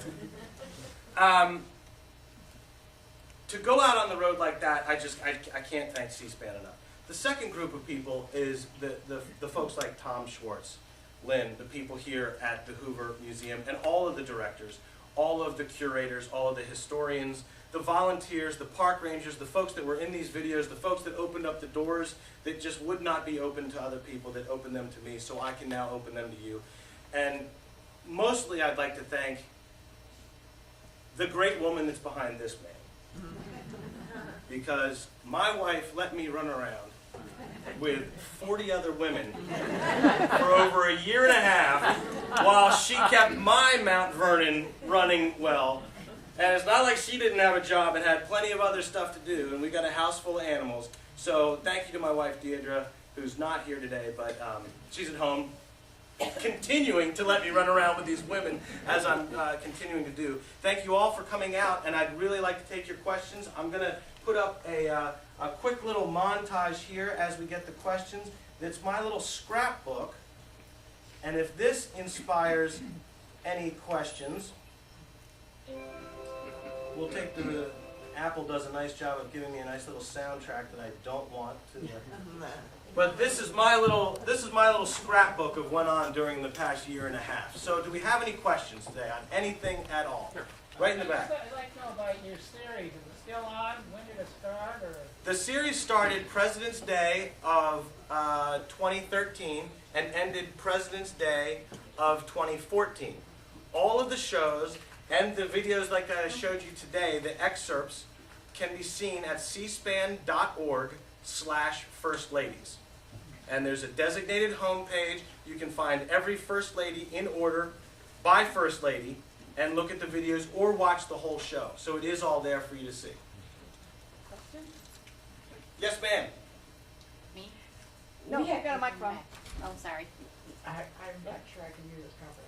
To go out on the road like that, I can't thank C-SPAN enough. The second group of people is the folks like Tom Schwartz, Lynn, the people here at the Hoover Museum, and all of the directors, all of the curators, all of the historians, the volunteers, the park rangers, the folks that were in these videos, the folks that opened up the doors that just would not be open to other people, that opened them to me, so I can now open them to you. And mostly I'd like to thank the great woman that's behind this man. Because my wife let me run around with 40 other women for over a year and a half while she kept my Mount Vernon running well. And it's not like she didn't have a job and had plenty of other stuff to do, and we got a house full of animals. So thank you to my wife, Deidre, who's not here today, but she's at home continuing to let me run around with these women as I'm continuing to do. Thank you all for coming out, and I'd really like to take your questions. I'm going to put up a quick little montage here as we get the questions. It's my little scrapbook, and if this inspires any questions, we'll take the Apple does a nice job of giving me a nice little soundtrack that I don't want to. But this is my little scrapbook of what went on during the past year and a half. So, do we have any questions today on anything at all? Sure. Right in the back. I'd like to know about your series. Is it still on? When did it start? Or? The series started President's Day of 2013 and ended President's Day of 2014. All of the shows and the videos like I showed you today, the excerpts, can be seen at cspan.org/firstladies. And there's a designated homepage. You can find every First Lady in order by First Lady and look at the videos or watch the whole show. So it is all there for you to see. Question? Yes, ma'am. Me? No, we have got a microphone. Oh, sorry. I'm not sure I can use this properly.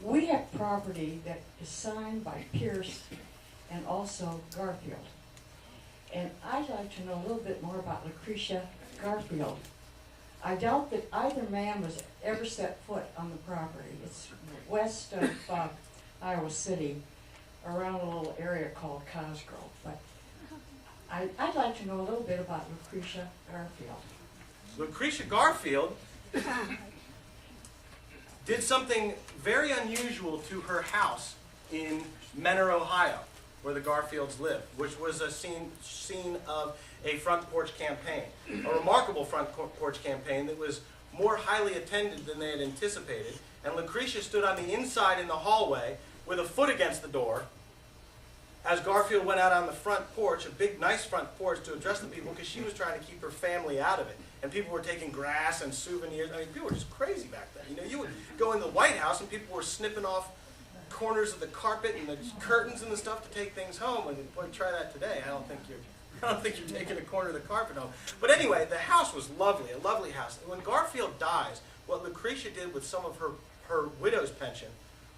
We have property that is signed by Pierce and also Garfield. And I'd like to know a little bit more about Lucretia Garfield. I doubt that either man was ever set foot on the property. It's west of Iowa City, around a little area called Cosgrove. But I'd like to know a little bit about Lucretia Garfield. Lucretia Garfield did something very unusual to her house in Menor, Ohio, where the Garfields live, which was a scene of a front porch campaign, a remarkable front porch campaign that was more highly attended than they had anticipated. And Lucretia stood on the inside in the hallway with a foot against the door as Garfield went out on the front porch, a big, nice front porch, to address the people because she was trying to keep her family out of it. And people were taking grass and souvenirs. I mean, people were just crazy back then. You know, you would go in the White House and people were snipping off corners of the carpet and the curtains and the stuff to take things home. And boy, try that today. I don't think you're taking a corner of the carpet home. But anyway, the house was lovely, a lovely house. And when Garfield dies, what Lucretia did with some of her widow's pension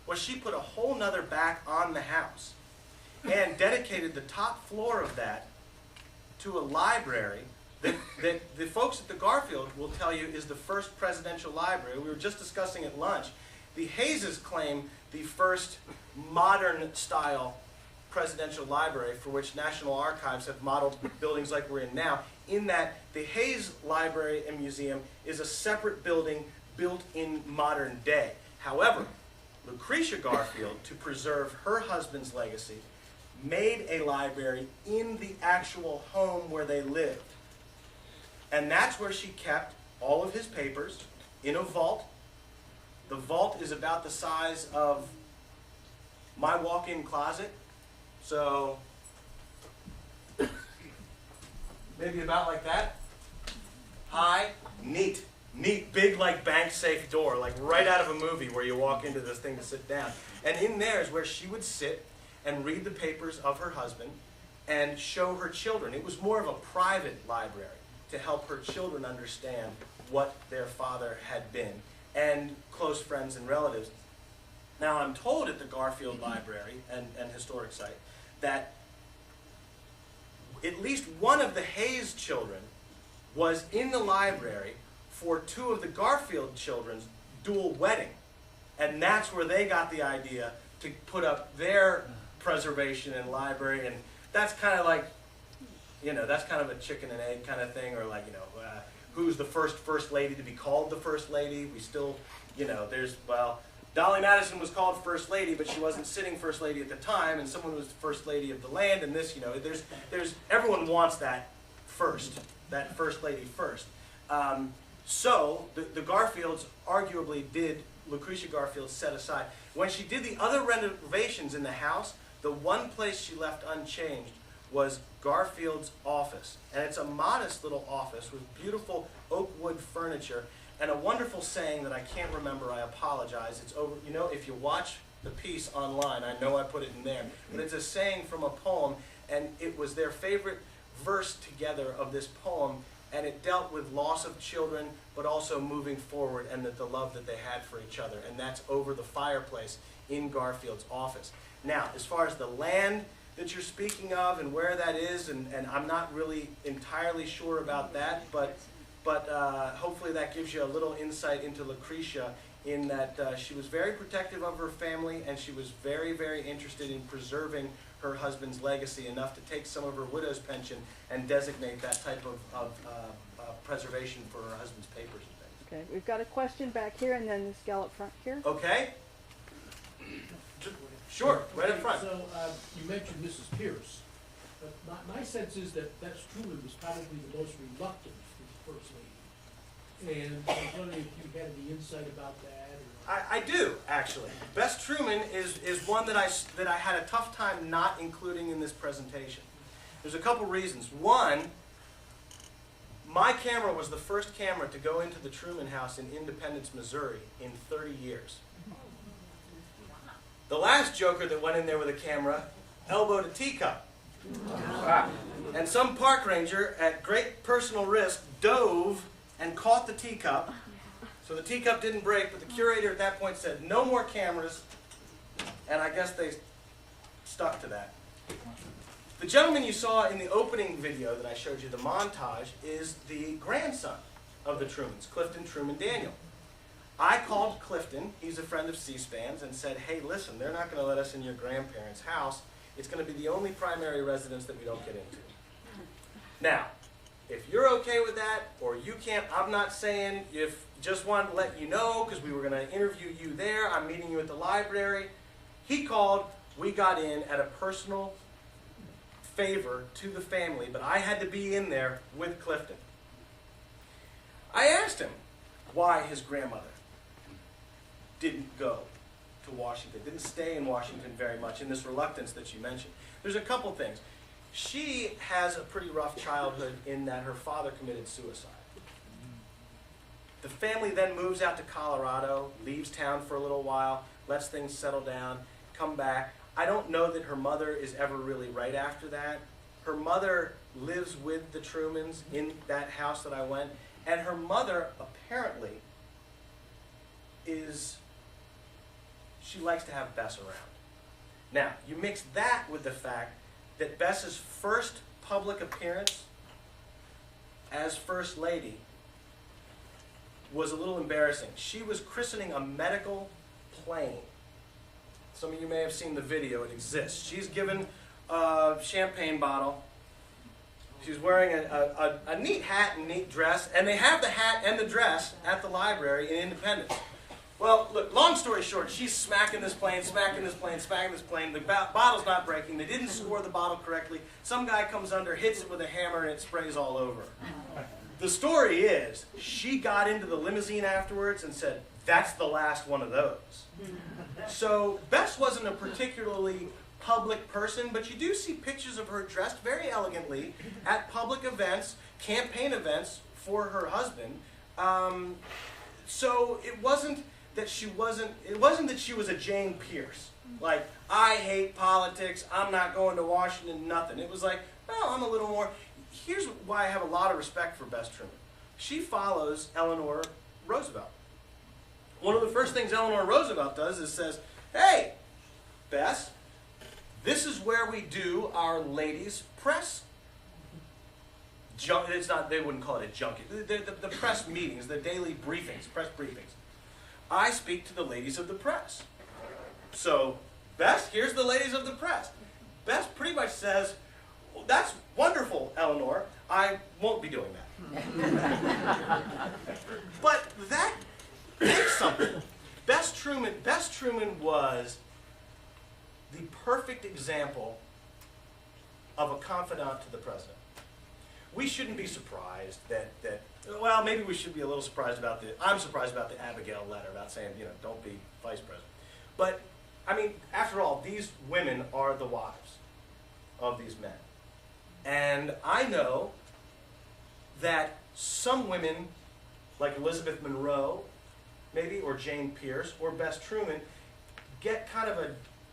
was she put a whole nother back on the house and dedicated the top floor of that to a library that the folks at the Garfield will tell you is the first presidential library. We were just discussing at lunch. The Hayeses claim the first modern-style presidential library for which National Archives have modeled buildings like we're in now, in that the Hayes Library and Museum is a separate building built in modern day. However, Lucretia Garfield, to preserve her husband's legacy, made a library in the actual home where they lived. And that's where she kept all of his papers in a vault. The vault is about the size of my walk-in closet. So, maybe about like that. High, neat, big like bank safe door, like right out of a movie where you walk into this thing to sit down. And in there is where she would sit and read the papers of her husband and show her children. It was more of a private library to help her children understand what their father had been, and close friends and relatives. Now, I'm told at the Garfield Library and Historic Site that at least one of the Hayes children was in the library for two of the Garfield children's dual wedding. And that's where they got the idea to put up their preservation and library. And that's kind of like, you know, that's kind of a chicken and egg kind of thing, or like, you know, who's the first lady to be called the first lady? We still, you know, there's, well, Dolly Madison was called First Lady, but she wasn't sitting First Lady at the time, and someone was the First Lady of the land, and this, you know, there's everyone wants that first, that First Lady first. So the Garfields arguably did, Lucretia Garfield set aside. When she did the other renovations in the house, the one place she left unchanged was Garfield's office. And it's a modest little office with beautiful oak wood furniture and a wonderful saying that I can't remember, I apologize. It's over, you know, if you watch the piece online, I know I put it in there, but it's a saying from a poem, and it was their favorite verse together of this poem, and it dealt with loss of children, but also moving forward and the love that they had for each other. And that's over the fireplace in Garfield's office. Now, as far as the land that you're speaking of and where that is, and I'm not really entirely sure about that, but hopefully that gives you a little insight into Lucretia, in that she was very protective of her family, and she was very, very interested in preserving her husband's legacy enough to take some of her widow's pension and designate that type of preservation for her husband's papers and things. Okay, we've got a question back here, and then this gal up front here. Okay? Sure, right up front. So you mentioned Mrs. Pierce, but my sense is that Bess Truman was probably the most reluctant to the First Lady. And I was wondering if you had any insight about that. I do, actually. Bess Truman is one that I had a tough time not including in this presentation. There's a couple reasons. One, my camera was the first camera to go into the Truman House in Independence, Missouri in 30 years. The last joker that went in there with a camera elbowed a teacup. And some park ranger, at great personal risk, dove and caught the teacup. So the teacup didn't break, but the curator at that point said, no more cameras, and I guess they stuck to that. The gentleman you saw in the opening video that I showed you, the montage, is the grandson of the Trumans, Clifton Truman Daniel. I called Clifton, he's a friend of C-SPAN's, and said, hey, listen, they're not going to let us in your grandparents' house. It's going to be the only primary residence that we don't get into. Now, if you're okay with that, or you can't, I'm not saying, if just wanted to let you know, because we were going to interview you there, I'm meeting you at the library. He called, we got in at a personal favor to the family, but I had to be in there with Clifton. I asked him why his grandmother didn't go to Washington, didn't stay in Washington very much, in this reluctance that you mentioned. There's a couple things. She has a pretty rough childhood in that her father committed suicide. The family then moves out to Colorado, leaves town for a little while, lets things settle down, come back. I don't know that her mother is ever really right after that. Her mother lives with the Trumans in that house that I went, and her mother apparently she likes to have Bess around. Now, you mix that with the fact that Bess's first public appearance as First Lady was a little embarrassing. She was christening a medical plane. Some of you may have seen the video, it exists. She's given a champagne bottle. She's wearing a neat hat and neat dress, and they have the hat and the dress at the library in Independence. Well, look, long story short, she's smacking this plane, smacking this plane, smacking this plane. The bottle's not breaking. They didn't score the bottle correctly. Some guy comes under, hits it with a hammer, and it sprays all over. The story is, she got into the limousine afterwards and said, that's the last one of those. So Bess wasn't a particularly public person, but you do see pictures of her dressed very elegantly at public events, campaign events for her husband. So it wasn't that she wasn't, it wasn't that she was a Jane Pierce. Like, I hate politics, I'm not going to Washington, nothing. It was like, well, I'm a little more, here's why I have a lot of respect for Bess Truman. She follows Eleanor Roosevelt. One of the first things Eleanor Roosevelt does is says, hey, Bess, this is where we do our ladies' press. It's not, they wouldn't call it a junket. The press meetings, the daily briefings, press briefings. I speak to the ladies of the press. So, Bess, here's the ladies of the press. Bess pretty much says, well, that's wonderful, Eleanor. I won't be doing that. But that takes something. Bess Truman was the perfect example of a confidant to the president. We shouldn't be surprised that well, maybe we should be a little surprised about I'm surprised about the Abigail letter about saying, don't be vice president. But, I mean, after all, these women are the wives of these men. And I know that some women, like Elizabeth Monroe, maybe, or Jane Pierce, or Bess Truman, get kind of a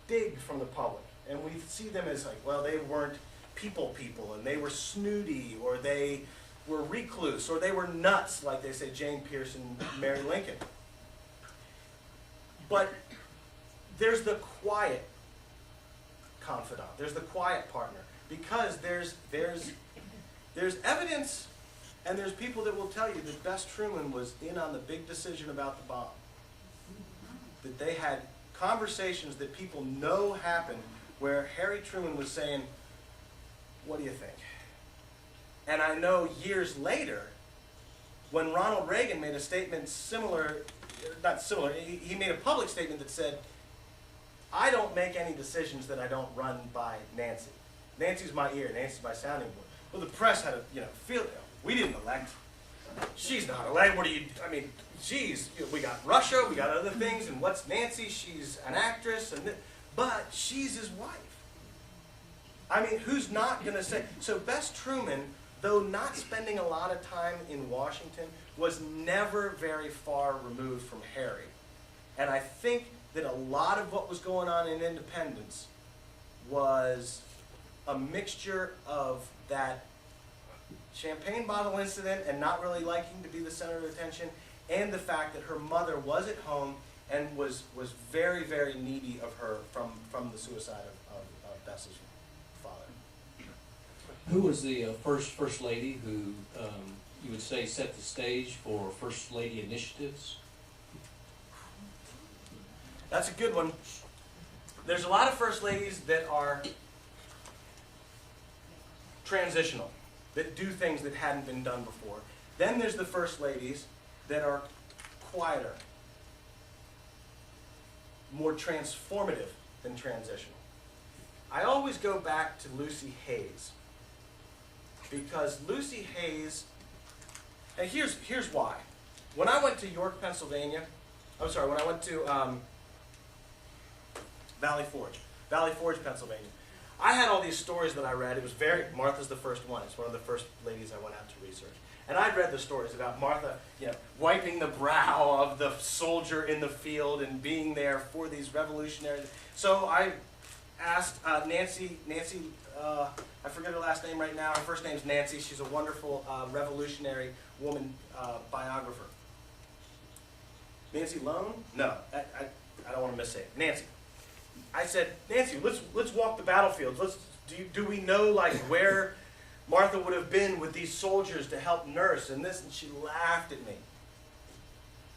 dig from the public. And we see them as like, well, they weren't people, and they were snooty, or they were recluse, or they were nuts, like they say Jane Pierce and Mary Lincoln. But there's the quiet confidant. There's the quiet partner. Because there's evidence, and there's people that will tell you that Bess Truman was in on the big decision about the bomb. That they had conversations that people know happened where Harry Truman was saying, what do you think? And I know years later, when Ronald Reagan made a statement similar, not similar, he made a public statement that said, I don't make any decisions that I don't run by Nancy. Nancy's my ear, Nancy's my sounding board. Well, the press had a, feel, we didn't elect. She's not elected. Geez, we got Russia, we got other things, and what's Nancy? She's an actress, but she's his wife. I mean, who's not going to say? So Bess Truman, though not spending a lot of time in Washington, was never very far removed from Harry. And I think that a lot of what was going on in Independence was a mixture of that champagne bottle incident and not really liking to be the center of attention, and the fact that her mother was at home and was very, very needy of her from the suicide of Bess's father. Who was the first lady who you would say set the stage for first lady initiatives? That's a good one. There's a lot of first ladies that are transitional, that do things that hadn't been done before. Then there's the first ladies that are quieter, more transformative than transitional. I always go back to Lucy Hayes, because Lucy Hayes, and here's why. When I went to York, Pennsylvania, when I went to Valley Forge, Pennsylvania, I had all these stories that I read. It was Martha's the first one. It's one of the first ladies I went out to research. And I'd read the stories about Martha, wiping the brow of the soldier in the field and being there for these revolutionaries. So I asked Nancy, I forget her last name right now. Her first name's Nancy. She's a wonderful revolutionary woman biographer. Nancy Lone? No, I don't want to missay it. Nancy. I said, Nancy, let's walk the battlefields. Do we know where Martha would have been with these soldiers to help nurse and this? And she laughed at me.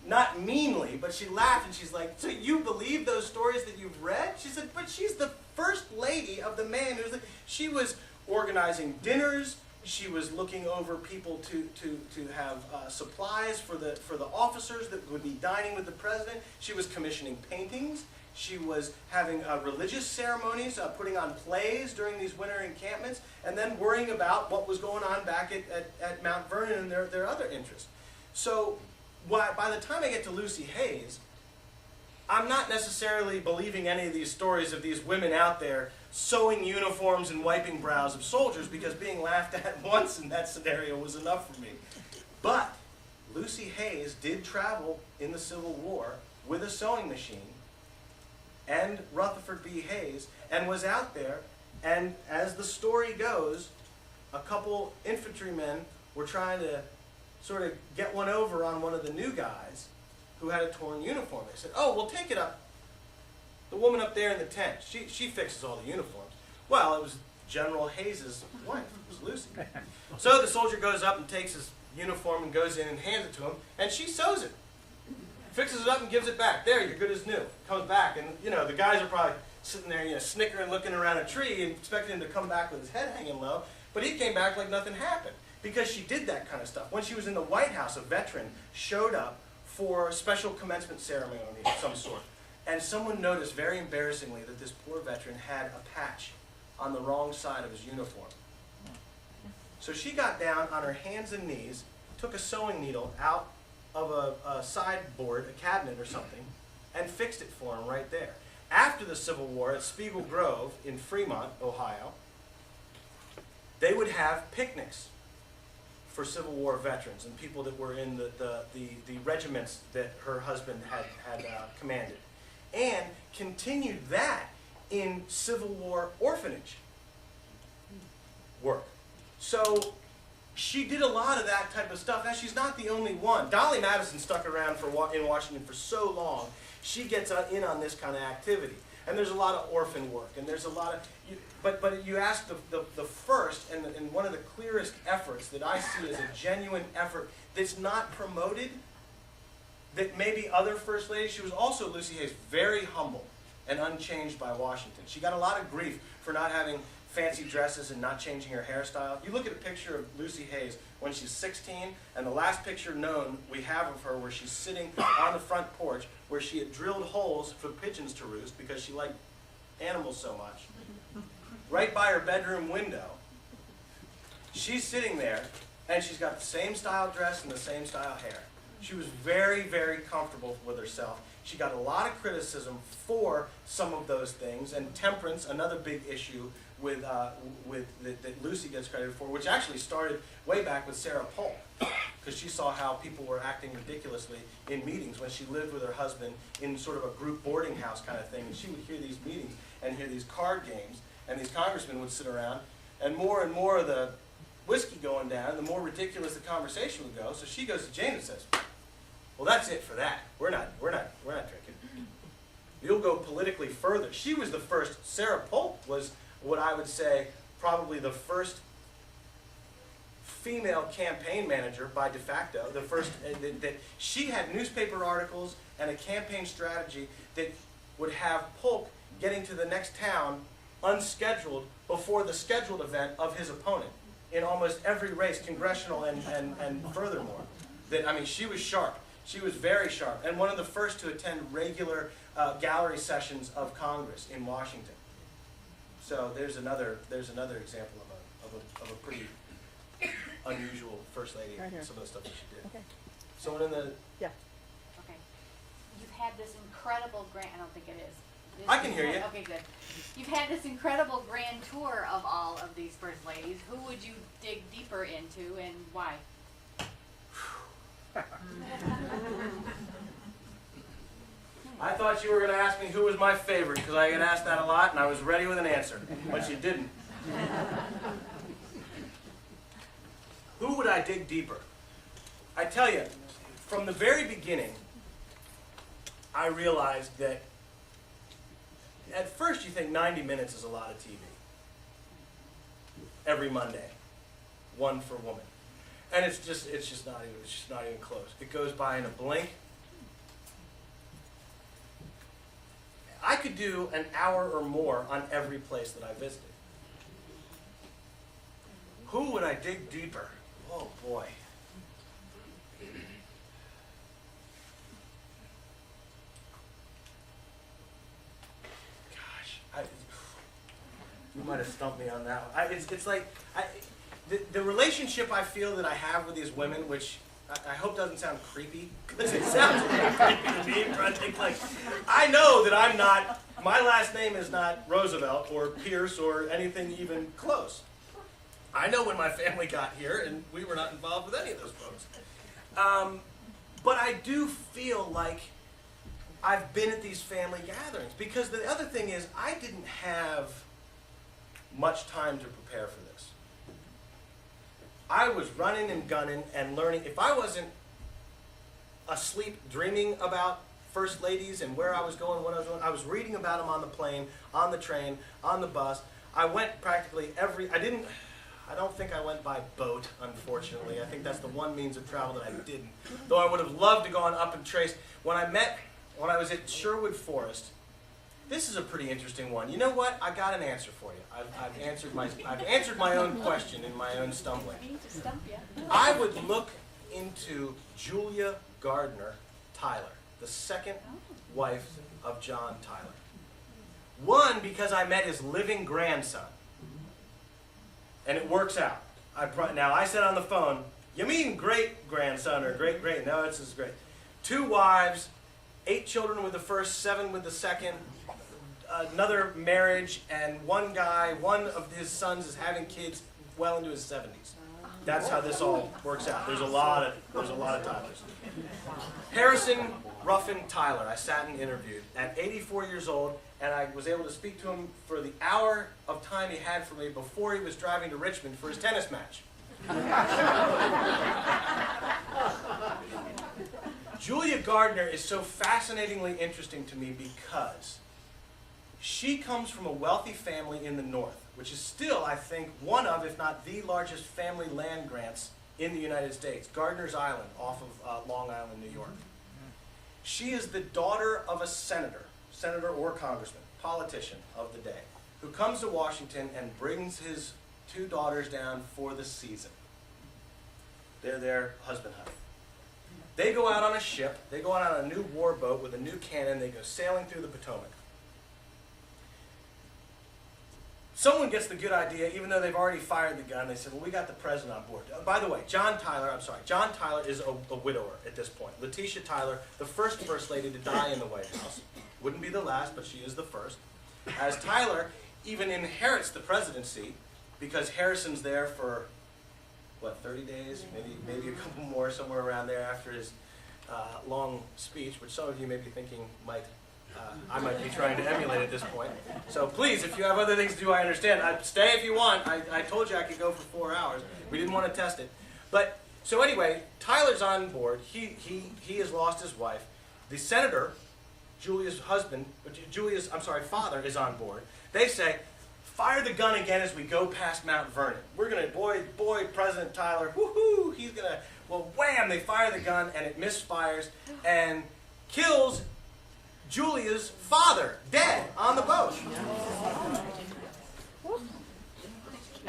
Not meanly, but she laughed and she's like, so you believe those stories that you've read? She said, but she's the first lady of the man she was organizing dinners. She was looking over people to have supplies for the officers that would be dining with the president. She was commissioning paintings. She was having religious ceremonies, putting on plays during these winter encampments, and then worrying about what was going on back at Mount Vernon and their other interests. So by the time I get to Lucy Hayes, I'm not necessarily believing any of these stories of these women out there sewing uniforms and wiping brows of soldiers, because being laughed at once in that scenario was enough for me. But Lucy Hayes did travel in the Civil War with a sewing machine and Rutherford B. Hayes, and was out there, and as the story goes, a couple infantrymen were trying to sort of get one over on one of the new guys who had a torn uniform. They said, "Oh, we'll take it up. The woman up there in the tent, she fixes all the uniforms." Well, it was General Hayes' wife, it was Lucy. So the soldier goes up and takes his uniform and goes in and hands it to him, and she sews it. Fixes it up and gives it back. There, you're good as new. Comes back, and the guys are probably sitting there, snickering, looking around a tree, and expecting him to come back with his head hanging low. But he came back like nothing happened, because she did that kind of stuff. When she was in the White House, a veteran showed up for a special commencement ceremony of some sort. And someone noticed, very embarrassingly, that this poor veteran had a patch on the wrong side of his uniform. So she got down on her hands and knees, took a sewing needle out of a sideboard, a cabinet or something, and fixed it for him right there. After the Civil War at Spiegel Grove in Fremont, Ohio, they would have picnics for Civil War veterans and people that were in the regiments that her husband had commanded, and continued that in Civil War orphanage work. So she did a lot of that type of stuff. Now, she's not the only one. Dolly Madison stuck around in Washington for so long. She gets in on this kind of activity. And there's a lot of orphan work, and there's a lot of, but you ask the first and one of the clearest efforts that I see as a genuine effort that's not promoted, that maybe other first ladies, she was also, Lucy Hayes, very humble and unchanged by Washington. She got a lot of grief for not having fancy dresses and not changing her hairstyle. You look at a picture of Lucy Hayes when she's 16, and the last picture known we have of her where she's sitting on the front porch where she had drilled holes for pigeons to roost because she liked animals so much, right by her bedroom window. She's sitting there, and she's got the same style dress and the same style hair. She was very, very comfortable with herself. She got a lot of criticism for some of those things, and temperance, another big issue that Lucy gets credit for, which actually started way back with Sarah Polk, because she saw how people were acting ridiculously in meetings when she lived with her husband in sort of a group boarding house kind of thing, and she would hear these meetings and hear these card games, and these congressmen would sit around, and more of the whiskey going down, the more ridiculous the conversation would go. So she goes to Jane and says, "Well, that's it for that. We're not drinking. You'll go politically further." She was the first. Sarah Polk was what I would say probably the first female campaign manager by de facto. The first that she had newspaper articles and a campaign strategy that would have Polk getting to the next town unscheduled before the scheduled event of his opponent in almost every race, congressional and furthermore. She was sharp. She was very sharp, and one of the first to attend regular gallery sessions of Congress in Washington. So there's another example of a pretty unusual first lady. Right here. Some of the stuff that she did. Okay. Someone in the Yeah. Okay. You've had this incredible grand, I don't think it is. I can hear you. Okay, good. You've had this incredible grand tour of all of these first ladies. Who would you dig deeper into, and why? I thought you were going to ask me who was my favorite, because I get asked that a lot, and I was ready with an answer, but you didn't. Who would I dig deeper? I tell you, from the very beginning, I realized that at first you think 90 minutes is a lot of TV. Every Monday, one for woman. And it's just not even close. It goes by in a blink. I could do an hour or more on every place that I visited. Who would I dig deeper? Oh boy. Gosh, you might have stumped me on that one. It's like the relationship I feel that I have with these women, which I hope doesn't sound creepy, because it sounds really creepy to me. I know that I'm not, my last name is not Roosevelt or Pierce or anything even close. I know when my family got here, and we were not involved with any of those folks. But I do feel like I've been at these family gatherings. Because the other thing is, I didn't have much time to prepare for this. I was running and gunning and learning. If I wasn't asleep dreaming about first ladies and where I was going, what I was doing, I was reading about them on the plane, on the train, on the bus. I went practically I don't think I went by boat, unfortunately. I think that's the one means of travel that I didn't. Though I would have loved to go on up and trace. When I was at Sherwood Forest, this is a pretty interesting one. You know what? I got an answer for you. I've answered my own question in my own stumbling. I would look into Julia Gardner Tyler, the second wife of John Tyler. One, because I met his living grandson. And it works out. Now, I said on the phone, you mean great-grandson or great-great? No, it's his great. 2 wives, 8 children with the first, 7 with the second, another marriage, and one of his sons is having kids well into his 70s. That's how this all works out. There's a lot of Tylers. Harrison Ruffin Tyler, I sat and interviewed at 84 years old, and I was able to speak to him for the hour of time he had for me before he was driving to Richmond for his tennis match. Julia Gardner is so fascinatingly interesting to me because she comes from a wealthy family in the North, which is still, I think, one of, if not the largest family land grants in the United States, Gardner's Island, off of Long Island, New York. She is the daughter of a senator or congressman, politician of the day, who comes to Washington and brings his 2 daughters down for the season. They're their husband hunting. They go out on a ship, they go out on a new war boat with a new cannon, they go sailing through the Potomac. Someone gets the good idea, even though they've already fired the gun, they said, well, we got the president on board. By the way, John Tyler is a widower at this point. Letitia Tyler, the first lady to die in the White House. Wouldn't be the last, but she is the first. As Tyler even inherits the presidency, because Harrison's there for, 30 days? Maybe a couple more, somewhere around there after his long speech, which some of you may be thinking I might be trying to emulate at this point. So please, if you have other things to do, I understand. Stay if you want. I told you I could go for 4 hours. We didn't want to test it. But, so anyway, Tyler's on board. He has lost his wife. The senator, Julia's father is on board. They say, fire the gun again as we go past Mount Vernon. We're going to, boy, President Tyler, woohoo, he's going to, well, wham, they fire the gun and it misfires and kills Julia's father, dead on the boat.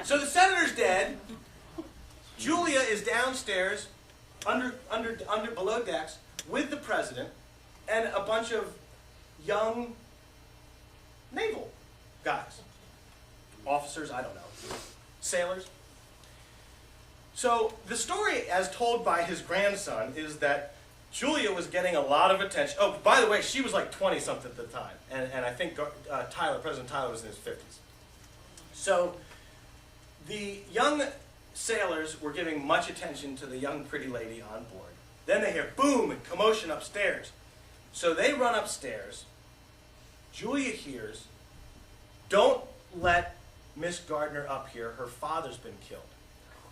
So the senator's dead. Julia is downstairs, below decks, with the president and a bunch of young naval guys, officers, I don't know, sailors. So the story, as told by his grandson, is that Julia was getting a lot of attention. Oh, by the way, she was like 20-something at the time. And I think President Tyler was in his 50s. So the young sailors were giving much attention to the young pretty lady on board. Then they hear boom and commotion upstairs. So they run upstairs. Julia hears, don't let Miss Gardner up here. Her father's been killed.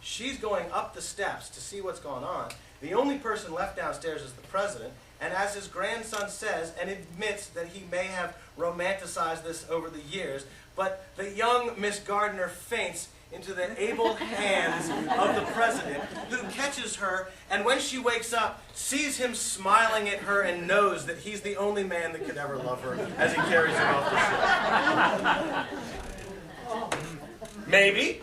She's going up the steps to see what's going on. The only person left downstairs is the president, and as his grandson says, and admits that he may have romanticized this over the years, but the young Miss Gardner faints into the able hands of the president, who catches her, and when she wakes up, sees him smiling at her and knows that he's the only man that could ever love her as he carries her off the ship. Maybe.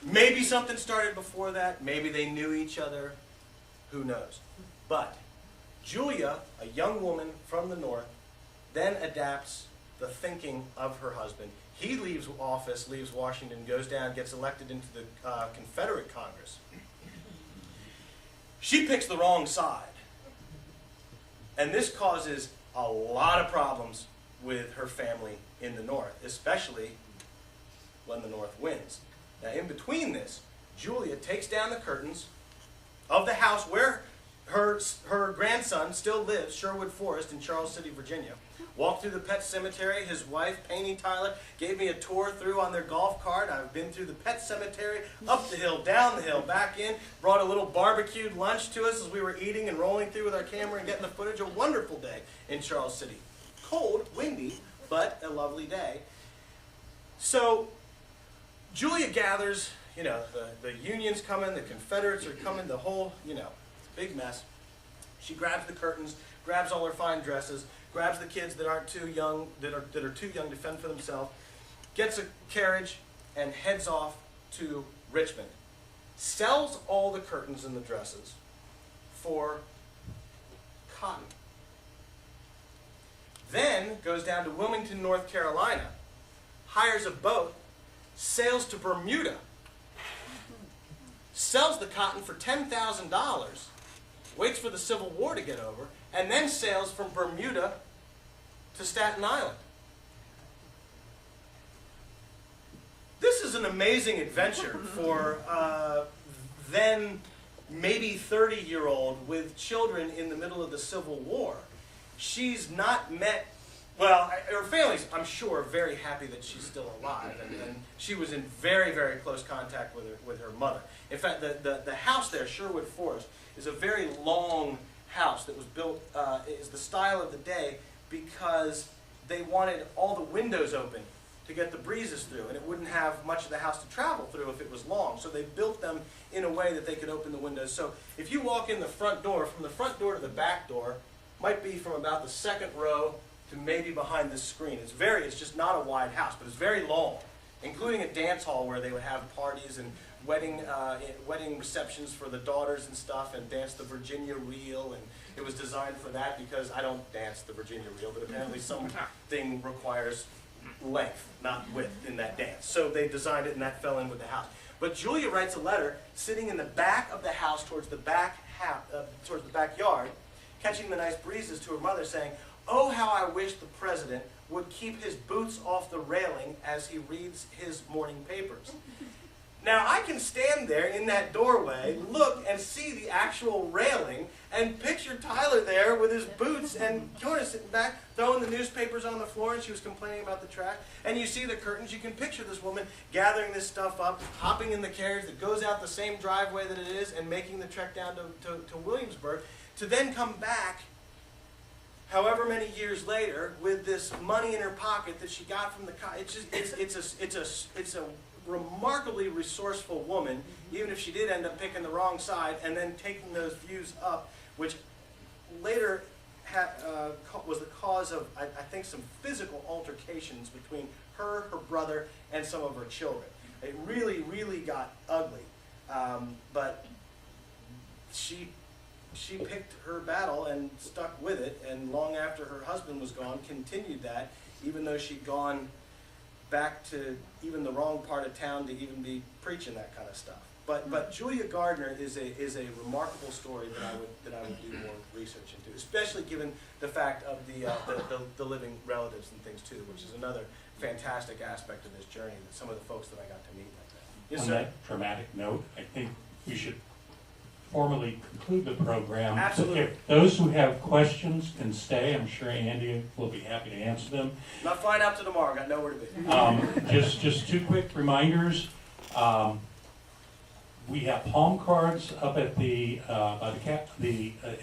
Maybe something started before that. Maybe they knew each other. Who knows? But Julia, a young woman from the North, then adapts the thinking of her husband. He leaves office, leaves Washington, goes down, gets elected into the Confederate Congress. She picks the wrong side. And this causes a lot of problems with her family in the North, especially when the North wins. Now, in between this, Julia takes down the curtains of the house where her grandson still lives, Sherwood Forest in Charles City, Virginia. Walked through the pet cemetery. His wife, Painey Tyler, gave me a tour through on their golf cart. I've been through the pet cemetery, up the hill, down the hill, back in. Brought a little barbecued lunch to us as we were eating and rolling through with our camera and getting the footage. A wonderful day in Charles City. Cold, windy, but a lovely day. So Julia gathers, you know, the Union's coming, the Confederates are coming, the whole, you know, big mess. She grabs the curtains, grabs all her fine dresses, grabs the kids that aren't too young, that are too young to fend for themselves, gets a carriage, and heads off to Richmond. Sells all the curtains and the dresses for cotton. Then goes down to Wilmington, North Carolina, hires a boat, sails to Bermuda, sells the cotton for $10,000, waits for the Civil War to get over, and then sails from Bermuda to Staten Island. This is an amazing adventure for then maybe 30-year-old with children in the middle of the Civil War. She's not met, well, her family's, I'm sure, very happy that she's still alive, and she was in very, very close contact with her mother. In fact, the house there, Sherwood Forest, is a very long house that was built, is the style of the day because they wanted all the windows open to get the breezes through, and it wouldn't have much of the house to travel through if it was long. So they built them in a way that they could open the windows. So if you walk in the front door, from the front door to the back door, might be from about the second row to maybe behind this screen. It's just not a wide house, but it's very long, including a dance hall where they would have parties and wedding receptions for the daughters and stuff, and dance the Virginia Reel, and it was designed for that because I don't dance the Virginia Reel, but apparently something requires length, not width, in that dance. So they designed it, and that fell in with the house. But Julia writes a letter sitting in the back of the house towards the backyard, catching the nice breezes, to her mother, saying, "Oh, how I wish the president would keep his boots off the railing as he reads his morning papers." Now, I can stand there in that doorway, look and see the actual railing, and picture Tyler there with his boots, and Jonah sitting back, throwing the newspapers on the floor, and she was complaining about the trash. And you see the curtains. You can picture this woman gathering this stuff up, hopping in the carriage that goes out the same driveway that it is, and making the trek down to Williamsburg, to then come back however many years later with this money in her pocket that she got from the it's a remarkably resourceful woman, even if she did end up picking the wrong side and then taking those views up, which later was the cause of, I think, some physical altercations between her brother, and some of her children. It really, really got ugly, but she picked her battle and stuck with it, and long after her husband was gone, continued that, even though she'd gone back to even the wrong part of town to even be preaching that kind of stuff. But Julia Gardner is a remarkable story that I would do more research into, especially given the fact of the living relatives and things too, which is another fantastic aspect of this journey, that some of the folks that I got to meet like that. Yes, On sir? that dramatic note, I think we should formally conclude the program. Absolutely. If those who have questions can stay. I'm sure Andy will be happy to answer them. Not flying out to tomorrow. Got nowhere to be. Just two quick reminders. We have palm cards up at the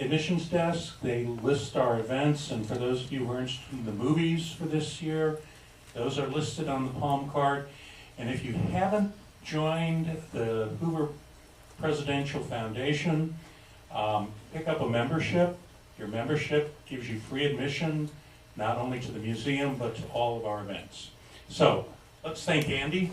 admissions desk. They list our events, and for those of you who are interested in the movies for this year, those are listed on the palm card. And if you haven't joined the Hoover Presidential Foundation, pick up a membership. Your membership gives you free admission, not only to the museum, but to all of our events. So, let's thank Andy.